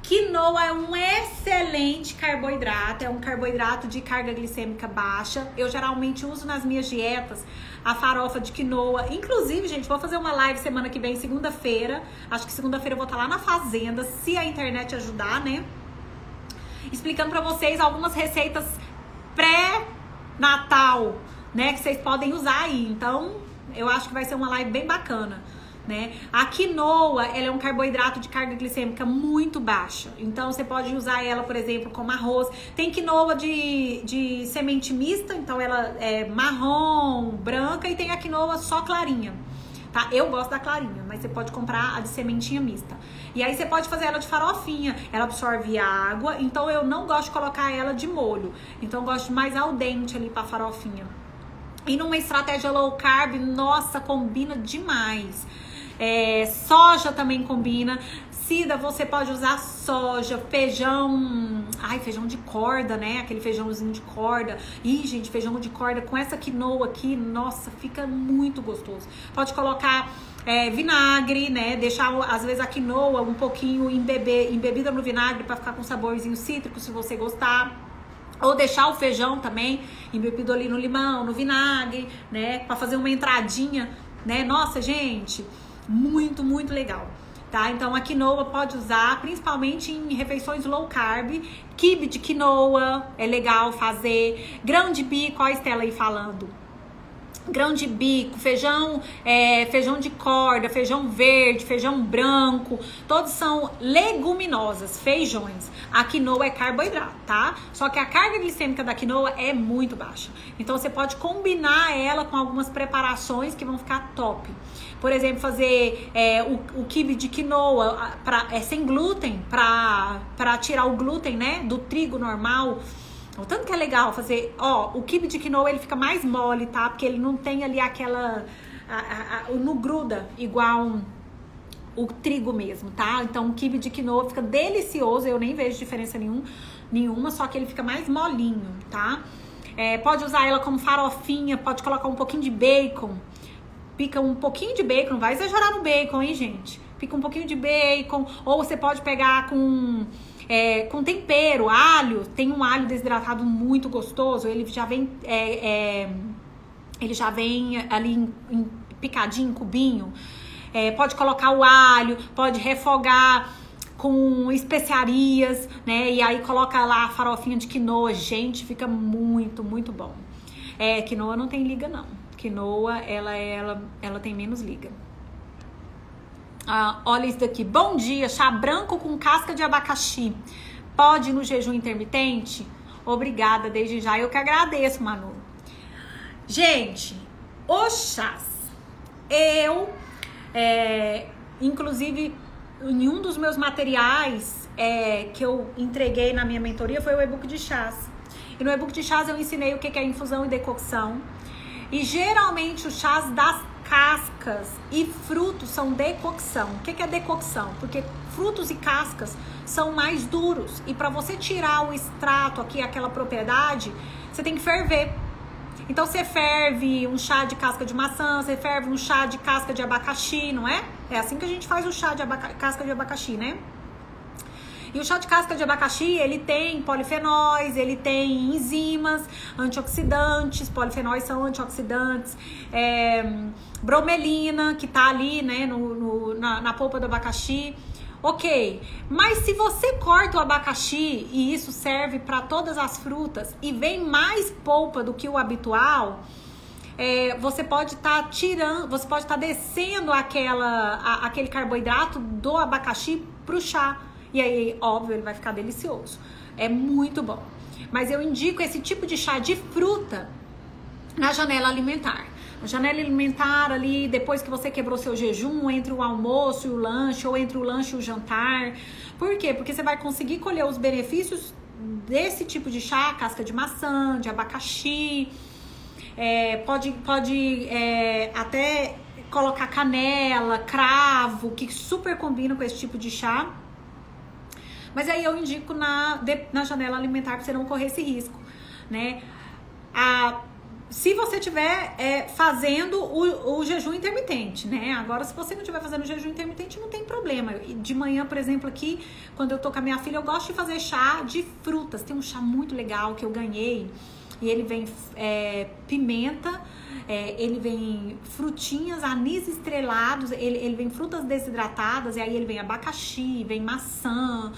Quinoa é um excelente carboidrato, é um carboidrato de carga glicêmica baixa. Eu geralmente uso nas minhas dietas a farofa de quinoa. Inclusive, gente, vou fazer uma live semana que vem, segunda-feira. Acho que segunda-feira eu vou estar lá na fazenda, se a internet ajudar, né? Explicando pra vocês algumas receitas pré-natal, né? Que vocês podem usar aí. Então, Eu acho que vai ser uma live bem bacana, né? A quinoa, ela é um carboidrato de carga glicêmica muito baixa. Então, você pode usar ela, por exemplo, como arroz. Tem quinoa de semente mista, então ela é marrom, branca, e tem a quinoa só clarinha, tá? Eu gosto da clarinha, mas você pode comprar a de sementinha mista. E aí você pode fazer ela de farofinha, ela absorve água, então eu não gosto de colocar ela de molho. Então eu gosto mais al dente ali pra farofinha. E numa estratégia low carb, nossa, combina demais. Soja também combina. Cida, você pode usar soja, feijão, feijão de corda, né? Aquele feijãozinho de corda. Ih, gente, feijão de corda com essa quinoa aqui, nossa, fica muito gostoso. Pode colocar vinagre, né? Deixar, às vezes, a quinoa um pouquinho embebida no vinagre para ficar com saborzinho cítrico, se você gostar. Ou deixar o feijão também embebido ali no limão, no vinagre, né? Para fazer uma entradinha, né? Nossa, gente, muito, muito legal. Tá? Então a quinoa pode usar principalmente em refeições low carb. Quibe de quinoa é legal fazer. Grão de bico, ó a Estela aí falando. Grão de bico, feijão de corda, feijão verde, feijão branco, todos são leguminosas, feijões. A quinoa é carboidrato, tá? Só que a carga glicêmica da quinoa é muito baixa. Então você pode combinar ela com algumas preparações que vão ficar top. Por exemplo, fazer o quibe de quinoa sem glúten, para tirar o glúten, né, do trigo normal. O tanto que é legal fazer, o quibe de quinoa ele fica mais mole, tá? Porque ele não tem ali aquela, não gruda igual o trigo mesmo, tá? Então o quibe de quinoa fica delicioso, eu nem vejo diferença nenhuma, só que ele fica mais molinho, tá? Pode usar ela como farofinha, pode colocar um pouquinho de bacon, pica um pouquinho de bacon, não vai exagerar no bacon, hein, gente? Pica um pouquinho de bacon, ou você pode pegar com tempero, alho. Tem um alho desidratado muito gostoso. Ele já vem ali picadinho, em cubinho. Pode colocar o alho, pode refogar com especiarias, né? E aí coloca lá a farofinha de quinoa. Gente, fica muito, muito bom. Quinoa não tem liga, não. Quinoa, ela tem menos liga. Olha isso daqui. Bom dia, chá branco com casca de abacaxi. Pode ir no jejum intermitente? Obrigada, desde já. Eu que agradeço, Manu. Gente, os chás. Inclusive, em um dos meus materiais que eu entreguei na minha mentoria foi o e-book de chás. E no e-book de chás eu ensinei o que é infusão e decocção. E geralmente os chás das cascas e frutos são decocção. O que é decocção? Porque frutos e cascas são mais duros. E para você tirar o extrato aqui, aquela propriedade, você tem que ferver. Então você ferve um chá de casca de maçã, você ferve um chá de casca de abacaxi, não é? É assim que a gente faz o chá de casca de abacaxi, né? E o chá de casca de abacaxi, ele tem polifenóis, ele tem enzimas, antioxidantes, polifenóis são antioxidantes, bromelina, que tá ali, né, na polpa do abacaxi. Ok, mas se você corta o abacaxi, e isso serve para todas as frutas, e vem mais polpa do que o habitual, você pode estar você pode estar descendo aquele carboidrato do abacaxi pro chá. E aí, óbvio, ele vai ficar delicioso. É muito bom. Mas eu indico esse tipo de chá de fruta na janela alimentar. Na janela alimentar ali, depois que você quebrou seu jejum, entre o almoço e o lanche, ou entre o lanche e o jantar. Por quê? Porque você vai conseguir colher os benefícios desse tipo de chá, casca de maçã, de abacaxi. Pode até colocar canela, cravo, que super combina com esse tipo de chá. Mas aí eu indico na janela alimentar para você não correr esse risco, né? Se você estiver fazendo o jejum intermitente, né? Agora, se você não estiver fazendo o jejum intermitente, não tem problema. De manhã, por exemplo, aqui, quando eu tô com a minha filha, eu gosto de fazer chá de frutas. Tem um chá muito legal que eu ganhei. E ele vem pimenta, ele vem frutinhas, anis estrelados, ele vem frutas desidratadas, e aí ele vem abacaxi, vem maçã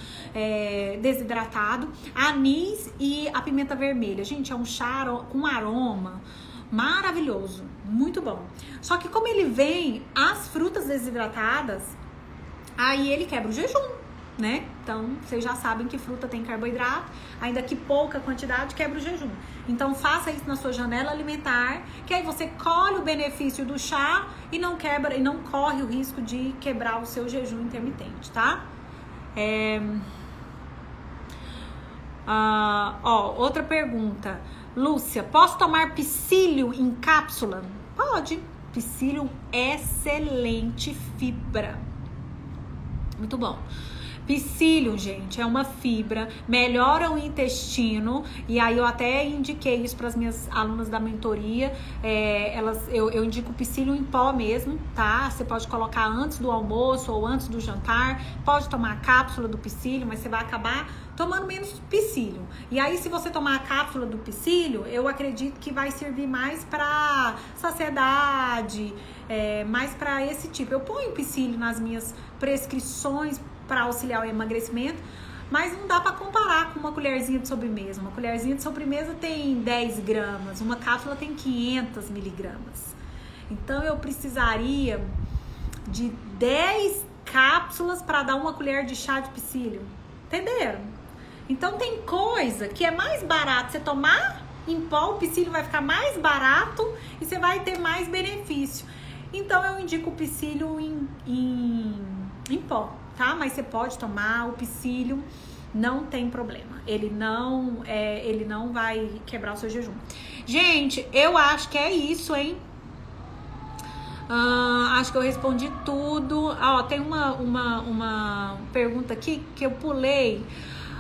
desidratado, anis e a pimenta vermelha. Gente, é um chá com aroma maravilhoso. muito bom. Só que como ele vem as frutas desidratadas, aí ele quebra o jejum, né? Então, vocês já sabem que fruta tem carboidrato, ainda que pouca quantidade quebra o jejum. Então, faça isso na sua janela alimentar, que aí você colhe o benefício do chá e não quebra e não corre o risco de quebrar o seu jejum intermitente, tá? Outra pergunta. Lúcia, posso tomar psyllium em cápsula? Pode. Psyllium, excelente fibra. Muito bom. Psyllium, gente, é uma fibra, melhora o intestino, e aí eu até indiquei isso para as minhas alunas da mentoria, eu indico o psyllium em pó mesmo, tá? Você pode colocar antes do almoço ou antes do jantar, pode tomar a cápsula do psyllium, mas você vai acabar tomando menos psyllium. E aí, se você tomar a cápsula do psyllium, eu acredito que vai servir mais para saciedade, mais para esse tipo. Eu ponho psyllium nas minhas prescrições para auxiliar o emagrecimento, mas não dá para comparar com uma colherzinha de sobremesa. Uma colherzinha de sobremesa tem 10 gramas, uma cápsula tem 500 miligramas. Então, eu precisaria de 10 cápsulas para dar uma colher de chá de psyllium. Entenderam? Então, tem coisa que é mais barato você tomar em pó, o psyllium vai ficar mais barato e você vai ter mais benefício. Então, eu indico o psyllium em pó, tá? Mas você pode tomar o psyllium, não tem problema. Ele não vai quebrar o seu jejum. Gente, eu acho que é isso, hein? Acho que eu respondi tudo. Tem uma pergunta aqui que eu pulei.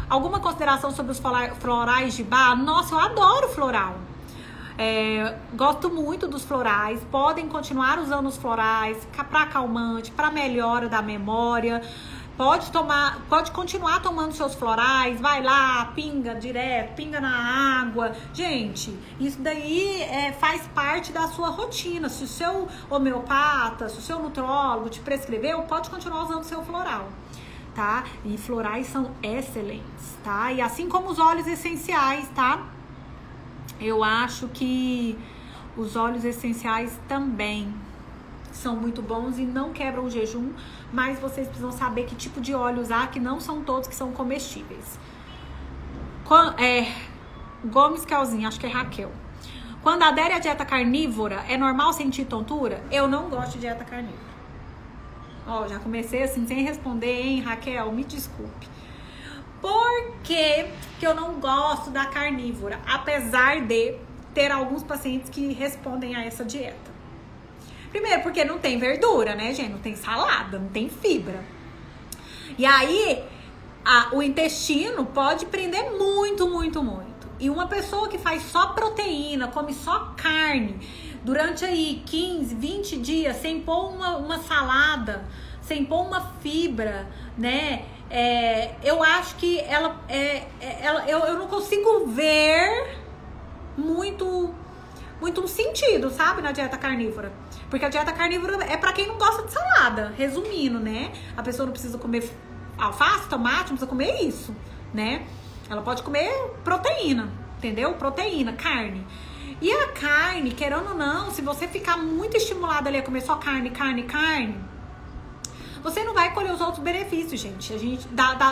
Alguma consideração sobre os florais de bar? Nossa, eu adoro floral. Gosto muito dos florais. Podem continuar usando os florais para calmante, para melhora da memória. Pode continuar tomando seus florais. Vai lá, pinga direto, pinga na água. Gente, isso daí faz parte da sua rotina. Se o seu homeopata, se o seu nutrólogo te prescreveu, pode continuar usando o seu floral, tá? E florais são excelentes, tá? E assim como os óleos essenciais, tá? Eu acho que os óleos essenciais também são muito bons e não quebram o jejum, mas vocês precisam saber que tipo de óleo usar, que não são todos que são comestíveis. Gomes Calzinha, acho que é Raquel. Quando adere à dieta carnívora, é normal sentir tontura? Eu não gosto de dieta carnívora. Já comecei assim, sem responder, hein, Raquel? Me desculpe. Por que eu não gosto da carnívora? Apesar de ter alguns pacientes que respondem a essa dieta. Primeiro, porque não tem verdura, né, gente? Não tem salada, não tem fibra. E aí, o intestino pode prender muito, muito, muito. E uma pessoa que faz só proteína, come só carne, durante aí 15, 20 dias, sem pôr uma salada, sem pôr uma fibra, né? Eu acho que eu não consigo ver muito um sentido, sabe, na dieta carnívora. Porque a dieta carnívora é pra quem não gosta de salada, resumindo, né? A pessoa não precisa comer alface, tomate, não precisa comer isso, né? Ela pode comer proteína, entendeu? Proteína, carne. E a carne, querendo ou não, se você ficar muito estimulado ali a comer só carne, você não vai colher os outros benefícios, gente,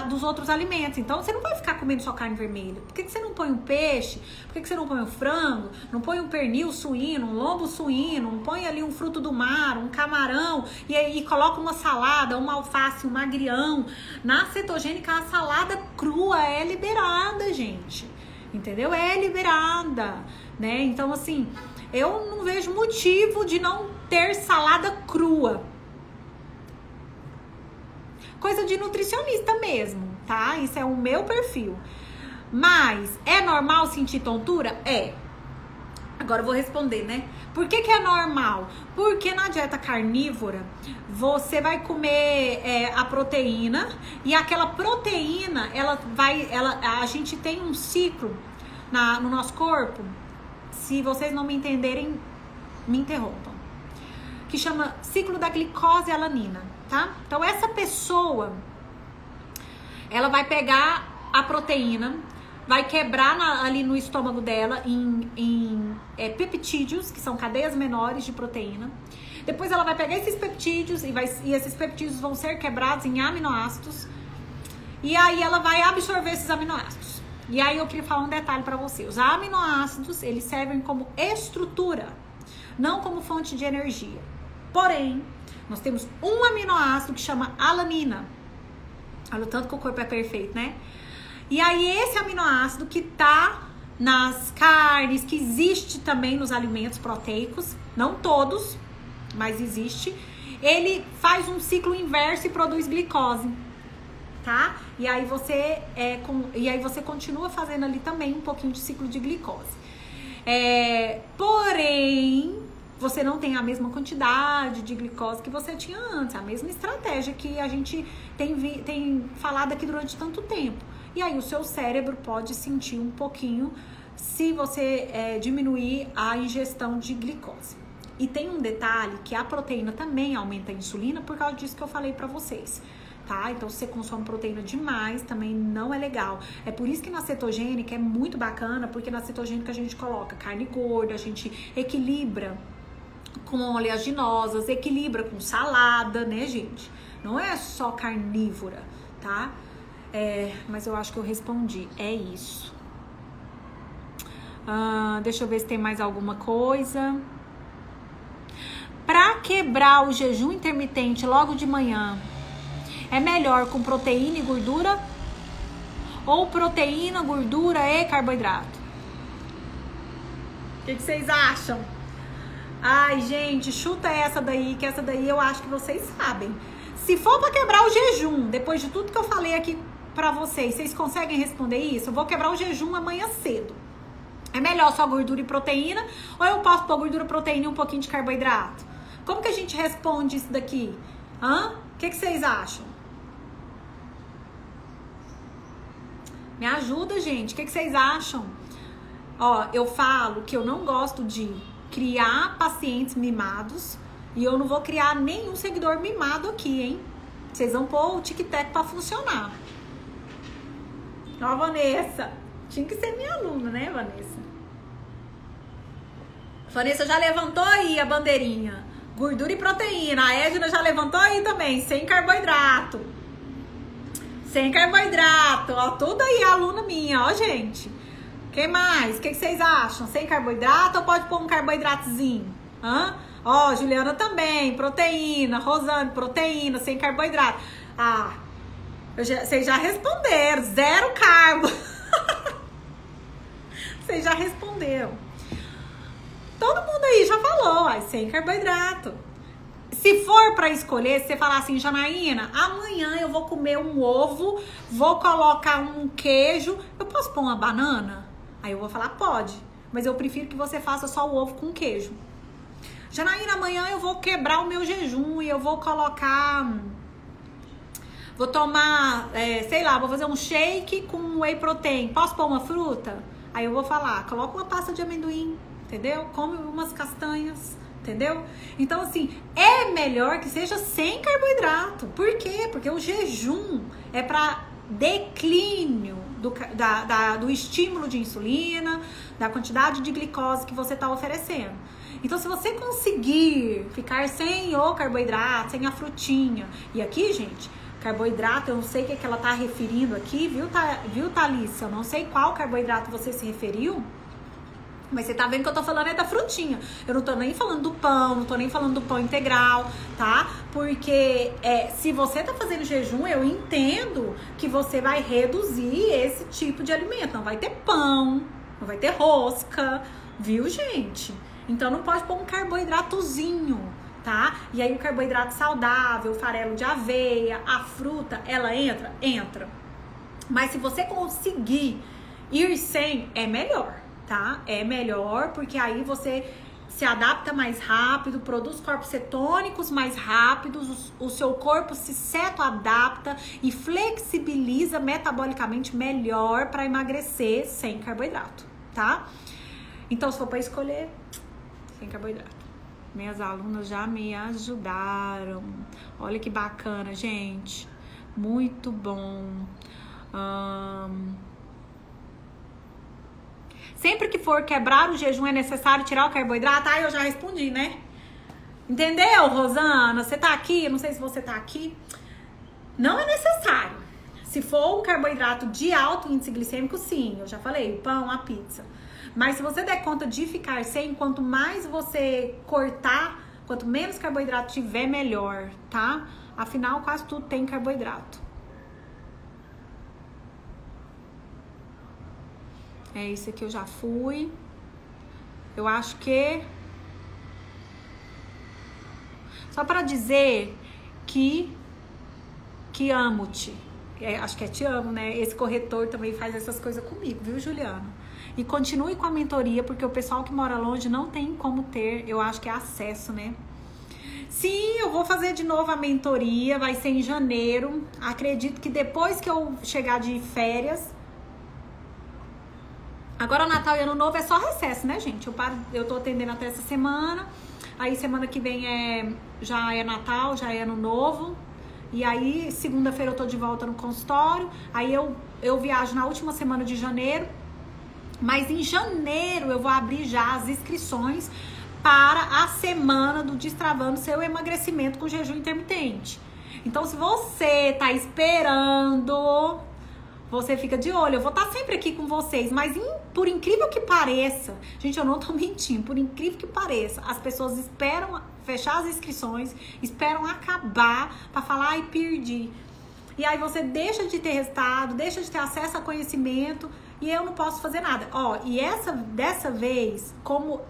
dos outros alimentos. Então, você não vai ficar comendo só carne vermelha. Por que você não põe um peixe? Por que você não põe um frango? Não põe um pernil suíno, um lombo suíno? Não põe ali um fruto do mar, um camarão? E aí coloca uma salada, uma alface, um agrião. Na cetogênica, a salada crua é liberada, gente. Entendeu? É liberada, né? Então, assim, eu não vejo motivo de não ter salada crua. Coisa de nutricionista mesmo, tá? Isso é o meu perfil. Mas é normal sentir tontura? É. Agora eu vou responder, né? Por que é normal? Porque na dieta carnívora você vai comer a proteína e aquela proteína, a gente tem um ciclo no nosso corpo. Se vocês não me entenderem, me interrompam. Que chama ciclo da glicose e alanina, tá? Então essa pessoa, ela vai pegar a proteína, vai quebrar ali no estômago dela em peptídeos, que são cadeias menores de proteína. Depois ela vai pegar esses peptídeos e esses peptídeos vão ser quebrados em aminoácidos. E aí ela vai absorver esses aminoácidos. E aí eu queria falar um detalhe para você. Os aminoácidos, eles servem como estrutura, não como fonte de energia. Porém, nós temos um aminoácido que chama alanina. Olha o tanto que o corpo é perfeito, né? E aí esse aminoácido que tá nas carnes, que existe também nos alimentos proteicos, não todos, mas existe, ele faz um ciclo inverso e produz glicose, tá? E aí você continua fazendo ali também um pouquinho de ciclo de glicose. Porém, você não tem a mesma quantidade de glicose que você tinha antes, a mesma estratégia que a gente tem falado aqui durante tanto tempo. E aí o seu cérebro pode sentir um pouquinho se você diminuir a ingestão de glicose. E tem um detalhe que a proteína também aumenta a insulina por causa disso que eu falei pra vocês, tá? Então se você consome proteína demais também não é legal. É por isso que na cetogênica é muito bacana, porque na cetogênica a gente coloca carne gorda, a gente equilibra com oleaginosas, equilibra com salada, né, gente? Não é só carnívora, tá? Mas eu acho que eu respondi. É isso. Deixa eu ver se tem mais alguma coisa. Pra quebrar o jejum intermitente logo de manhã, é melhor com proteína e gordura? Ou proteína, gordura e carboidrato? O que vocês acham? Ai, gente, chuta essa daí, que essa daí eu acho que vocês sabem. Se for pra quebrar o jejum, depois de tudo que eu falei aqui pra vocês conseguem responder isso? Eu vou quebrar o jejum amanhã cedo. É melhor só gordura e proteína? Ou eu posso pôr gordura, proteína e um pouquinho de carboidrato? Como que a gente responde isso daqui? O que vocês acham? Me ajuda, gente. O que vocês acham? Ó, eu falo que eu não gosto de criar pacientes mimados e eu não vou criar nenhum seguidor mimado aqui, hein? Vocês vão pôr o tic-tac pra funcionar. Ó, Vanessa. Tinha que ser minha aluna, né, Vanessa? Vanessa já levantou aí a bandeirinha. Gordura e proteína. A Edna já levantou aí também. Sem carboidrato. Sem carboidrato. Ó, tudo aí, aluna minha, ó, gente. Quem mais? O que vocês acham? Sem carboidrato ou pode pôr um carboidratozinho? Ó, Juliana também. Proteína. Rosane, proteína, sem carboidrato. Vocês já responderam. Zero carbo. Vocês já responderam. Todo mundo aí já falou, sem carboidrato. Se for pra escolher, se você falar assim, Janaína, amanhã eu vou comer um ovo, vou colocar um queijo, eu posso pôr uma banana? Aí eu vou falar, pode, mas eu prefiro que você faça só o ovo com queijo. Janaína, amanhã eu vou quebrar o meu jejum e eu vou colocar... Vou tomar, sei lá, vou fazer um shake com whey protein. Posso pôr uma fruta? Aí eu vou falar, coloca uma pasta de amendoim, entendeu? Come umas castanhas, entendeu? Então, assim, é melhor que seja sem carboidrato. Por quê? Porque o jejum é para declínio do estímulo de insulina, da quantidade de glicose que você está oferecendo. Então, se você conseguir ficar sem o carboidrato, sem a frutinha, e aqui, gente, carboidrato, eu não sei o que ela tá referindo aqui, viu, Thalissa? Eu não sei qual carboidrato você se referiu, mas você tá vendo que eu tô falando é da frutinha. Eu não tô nem falando do pão, não tô nem falando do pão integral, tá? Porque se você tá fazendo jejum, eu entendo que você vai reduzir esse tipo de alimento. Não vai ter pão, não vai ter rosca, viu, gente? Então não pode pôr um carboidratozinho, tá? E aí o carboidrato saudável, o farelo de aveia, a fruta, ela entra? Entra. Mas se você conseguir ir sem, é melhor, tá? É melhor, porque aí você se adapta mais rápido, produz corpos cetônicos mais rápidos, o seu corpo se cetoadapta e flexibiliza metabolicamente melhor para emagrecer sem carboidrato, tá? Então, se for para escolher, sem carboidrato. Minhas alunas já me ajudaram. Olha que bacana, gente. Muito bom. Sempre que for quebrar o jejum é necessário tirar o carboidrato? Ah, eu já respondi, né? Entendeu, Rosana? Você tá aqui? Eu não sei se você tá aqui. Não é necessário. Se for um carboidrato de alto índice glicêmico, sim. Eu já falei, o pão, a pizza. Mas se você der conta de ficar sem, quanto mais você cortar, quanto menos carboidrato tiver, melhor, tá? Afinal, quase tudo tem carboidrato. É isso aqui, eu já fui. Eu acho que... Só para dizer que amo-te. Acho que é te amo, né? Esse corretor também faz essas coisas comigo, viu, Juliano? E continue com a mentoria, porque o pessoal que mora longe não tem como ter, eu acho que é acesso, né? Sim, eu vou fazer de novo a mentoria, vai ser em janeiro. Acredito que depois que eu chegar de férias... Agora Natal e Ano Novo é só recesso, né, gente? Eu tô atendendo até essa semana. Aí semana que vem já é Natal, já é Ano Novo. E aí segunda-feira eu tô de volta no consultório. Aí eu viajo na última semana de janeiro. Mas em janeiro eu vou abrir já as inscrições para a semana do Destravando Seu Emagrecimento com Jejum Intermitente. Então se você tá esperando... Você fica de olho, eu vou estar sempre aqui com vocês, mas por incrível que pareça, gente, eu não tô mentindo, por incrível que pareça, as pessoas esperam fechar as inscrições, esperam acabar pra falar, ai, perdi. E aí você deixa de ter resultado, deixa de ter acesso a conhecimento e eu não posso fazer nada. Ó, e dessa vez, como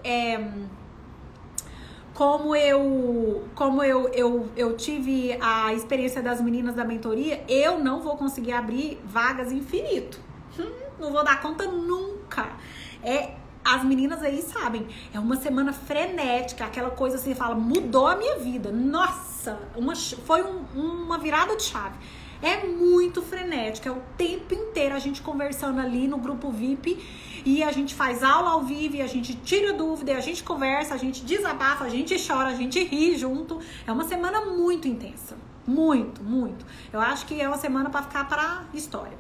eu tive a experiência das meninas da mentoria, eu não vou conseguir abrir vagas infinito. Não vou dar conta nunca. As meninas aí sabem, é uma semana frenética, aquela coisa assim, fala, mudou a minha vida. Nossa, foi uma virada de chave. É muito frenética, é o tempo inteiro a gente conversando ali no grupo VIP e a gente faz aula ao vivo, e a gente tira dúvida, e a gente conversa, a gente desabafa, a gente chora, a gente ri junto. É uma semana muito intensa, muito, muito. Eu acho que é uma semana para ficar para a história.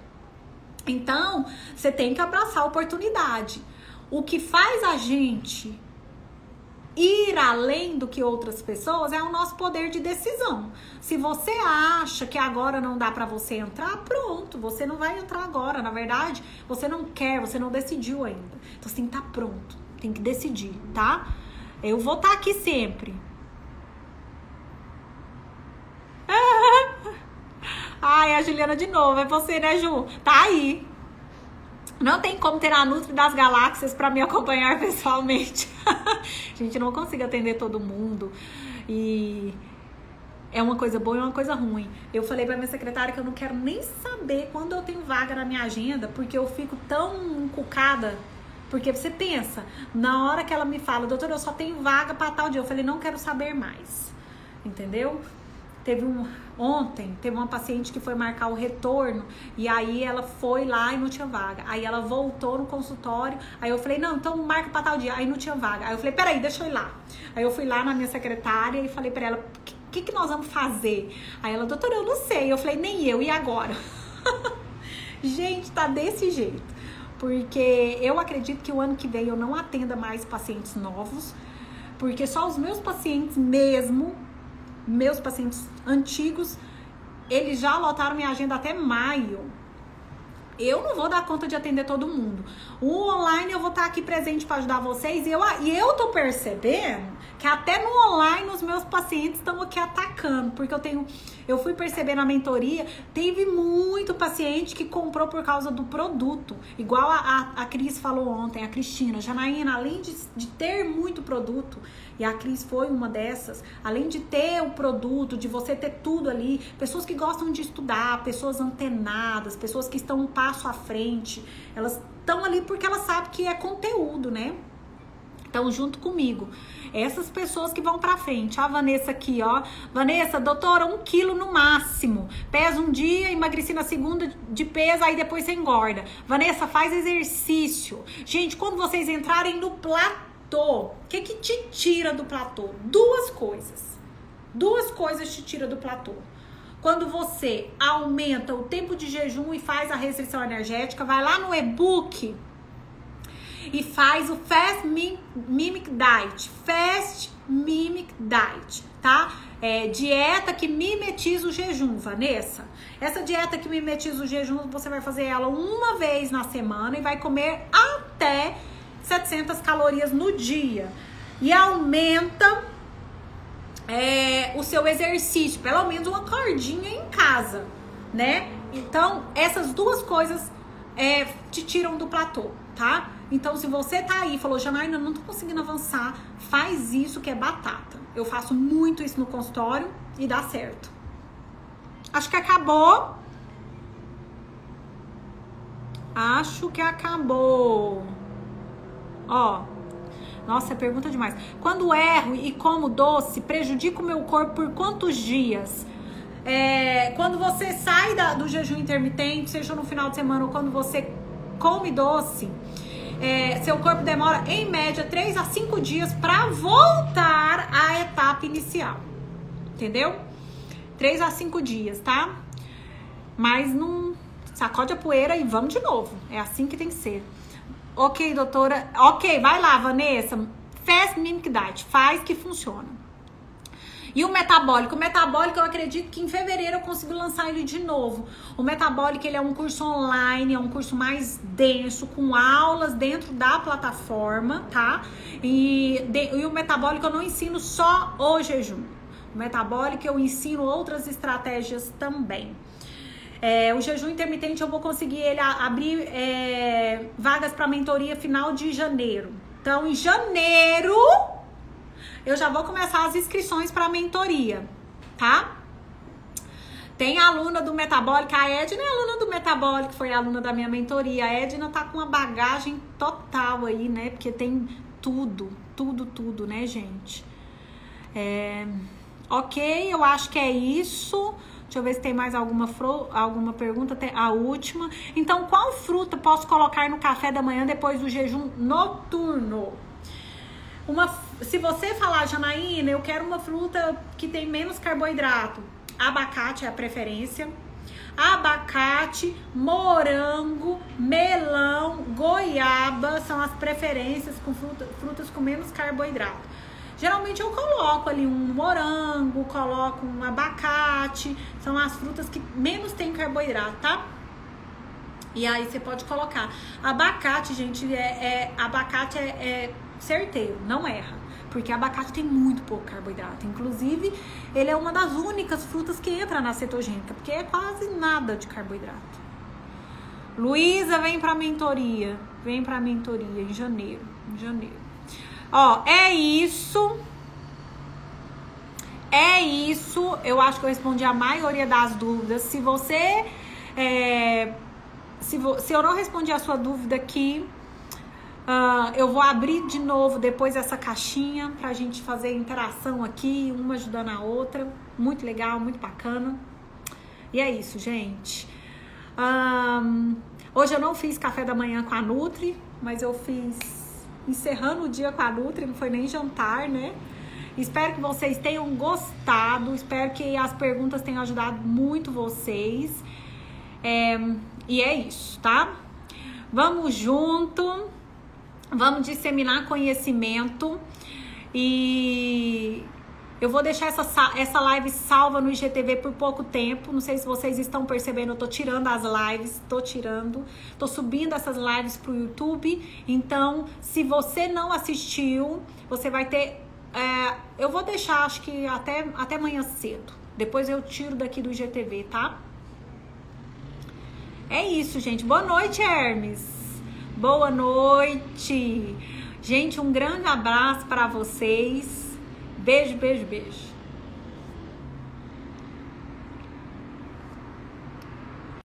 Então, você tem que abraçar a oportunidade. O que faz a gente ir além do que outras pessoas é o nosso poder de decisão. Se você acha que agora não dá pra você entrar, pronto, você não vai entrar agora. Na verdade, você não quer, você não decidiu ainda. Então você tem que estar pronto, tem que decidir, tá? Eu vou estar aqui sempre. Ai, a Juliana de novo, é você, né, Ju? Tá aí. Não tem como ter a Nutri das Galáxias para me acompanhar pessoalmente. Gente, eu não consigo atender todo mundo. E é uma coisa boa e uma coisa ruim. Eu falei pra minha secretária que eu não quero nem saber quando eu tenho vaga na minha agenda, porque eu fico tão encucada. Porque você pensa, na hora que ela me fala, doutora, eu só tenho vaga para tal dia. Eu falei, não quero saber mais. Entendeu? Ontem teve uma paciente que foi marcar o retorno e aí ela foi lá e não tinha vaga. Aí ela voltou no consultório, aí eu falei, não, então marca pra tal dia. Aí não tinha vaga. Aí eu falei, peraí, deixa eu ir lá. Aí eu fui lá na minha secretária e falei pra ela, o que nós vamos fazer? Aí ela, doutora, eu não sei. Eu falei, nem eu, e agora? Gente, tá desse jeito. Porque eu acredito que o ano que vem eu não atenda mais pacientes novos, porque só os meus pacientes mesmo, meus pacientes antigos, eles já lotaram minha agenda até maio. Eu não vou dar conta de atender todo mundo. O online eu vou estar aqui presente para ajudar vocês. E eu tô percebendo que até no online os meus pacientes estão aqui atacando. Porque eu fui perceber na mentoria, teve muito paciente que comprou por causa do produto. Igual a Cris falou ontem, a Cristina. Janaína, além de ter muito produto, e a Cris foi uma dessas, além de ter o produto, de você ter tudo ali, pessoas que gostam de estudar, pessoas antenadas, pessoas que estão um passo à frente, elas estão ali porque elas sabem que é conteúdo, né? Estão junto comigo. Essas pessoas que vão pra frente. A Vanessa aqui, ó. Vanessa, doutora, 1 quilo no máximo. Pesa um dia, emagreci na segunda de peso, aí depois você engorda. Vanessa, faz exercício. Gente, quando vocês entrarem no platô, o que te tira do platô? Duas coisas. Duas coisas te tira do platô. Quando você aumenta o tempo de jejum e faz a restrição energética, vai lá no e-book e faz o Fast Mimic Diet. Fast Mimic Diet, tá? É dieta que mimetiza o jejum, Vanessa. Essa dieta que mimetiza o jejum, você vai fazer ela uma vez na semana e vai comer até 700 calorias no dia. E aumenta o seu exercício, pelo menos uma cordinha em casa, né? Então, essas duas coisas te tiram do platô, tá? Então, se você tá aí e falou, Janaína, não tô conseguindo avançar, faz isso que é batata. Eu faço muito isso no consultório e dá certo. Acho que acabou. Acho que acabou. Ó. Nossa, é pergunta demais. Quando erro e como doce, prejudica o meu corpo por quantos dias? Quando você sai do jejum intermitente, seja no final de semana ou quando você come doce, seu corpo demora em média 3 a 5 dias para voltar à etapa inicial. Entendeu? 3 a 5 dias, tá? Mas não sacode a poeira e vamos de novo. É assim que tem que ser. Ok, doutora. Ok, vai lá, Vanessa. Fast Mimic Diet. Faz que funciona. E o metabólico? O metabólico, eu acredito que em fevereiro eu consigo lançar ele de novo. O metabólico, ele é um curso online, é um curso mais denso, com aulas dentro da plataforma, tá? E o metabólico eu não ensino só o jejum. O metabólico eu ensino outras estratégias também. O jejum intermitente eu vou conseguir ele abrir vagas para mentoria final de janeiro. Então, em janeiro eu já vou começar as inscrições para a mentoria, tá? Tem a aluna do metabólico, a Edna é aluna do metabólico, foi aluna da minha mentoria. A Edna tá com uma bagagem total aí, né? Porque tem tudo, né, gente? Ok, eu acho que é isso. Deixa eu ver se tem mais alguma pergunta. A última. Então, qual fruta posso colocar no café da manhã depois do jejum noturno? Se você falar, Janaína, eu quero uma fruta que tem menos carboidrato. Abacate é a preferência. Abacate, morango, melão, goiaba são as preferências com frutas com menos carboidrato. Geralmente eu coloco ali um morango, coloco um abacate, são as frutas que menos tem carboidrato, tá? E aí você pode colocar. Abacate, gente, abacate é certeiro, não erra. Porque abacate tem muito pouco carboidrato. Inclusive, ele é uma das únicas frutas que entra na cetogênica, porque é quase nada de carboidrato. Luísa, vem pra mentoria. Vem pra mentoria em janeiro. Ó, é isso. Eu acho que eu respondi a maioria das dúvidas. Se você... se eu não respondi a sua dúvida aqui, eu vou abrir de novo depois essa caixinha pra gente fazer interação aqui, uma ajudando a outra. Muito legal, muito bacana. E é isso, gente. Hoje eu não fiz café da manhã com a Nutri, mas eu fiz encerrando o dia com a Nutri, não foi nem jantar, né? Espero que vocês tenham gostado, espero que as perguntas tenham ajudado muito vocês. E é isso, tá? Vamos junto, vamos disseminar conhecimento e eu vou deixar essa live salva no IGTV por pouco tempo. Não sei se vocês estão percebendo, eu tô tirando as lives, tô subindo essas lives pro YouTube. Então, se você não assistiu, você vai ter... eu vou deixar, acho que até amanhã cedo. Depois eu tiro daqui do IGTV, tá? É isso, gente. Boa noite, Hermes. Boa noite. Gente, um grande abraço para vocês. Beijo, beijo, beijo.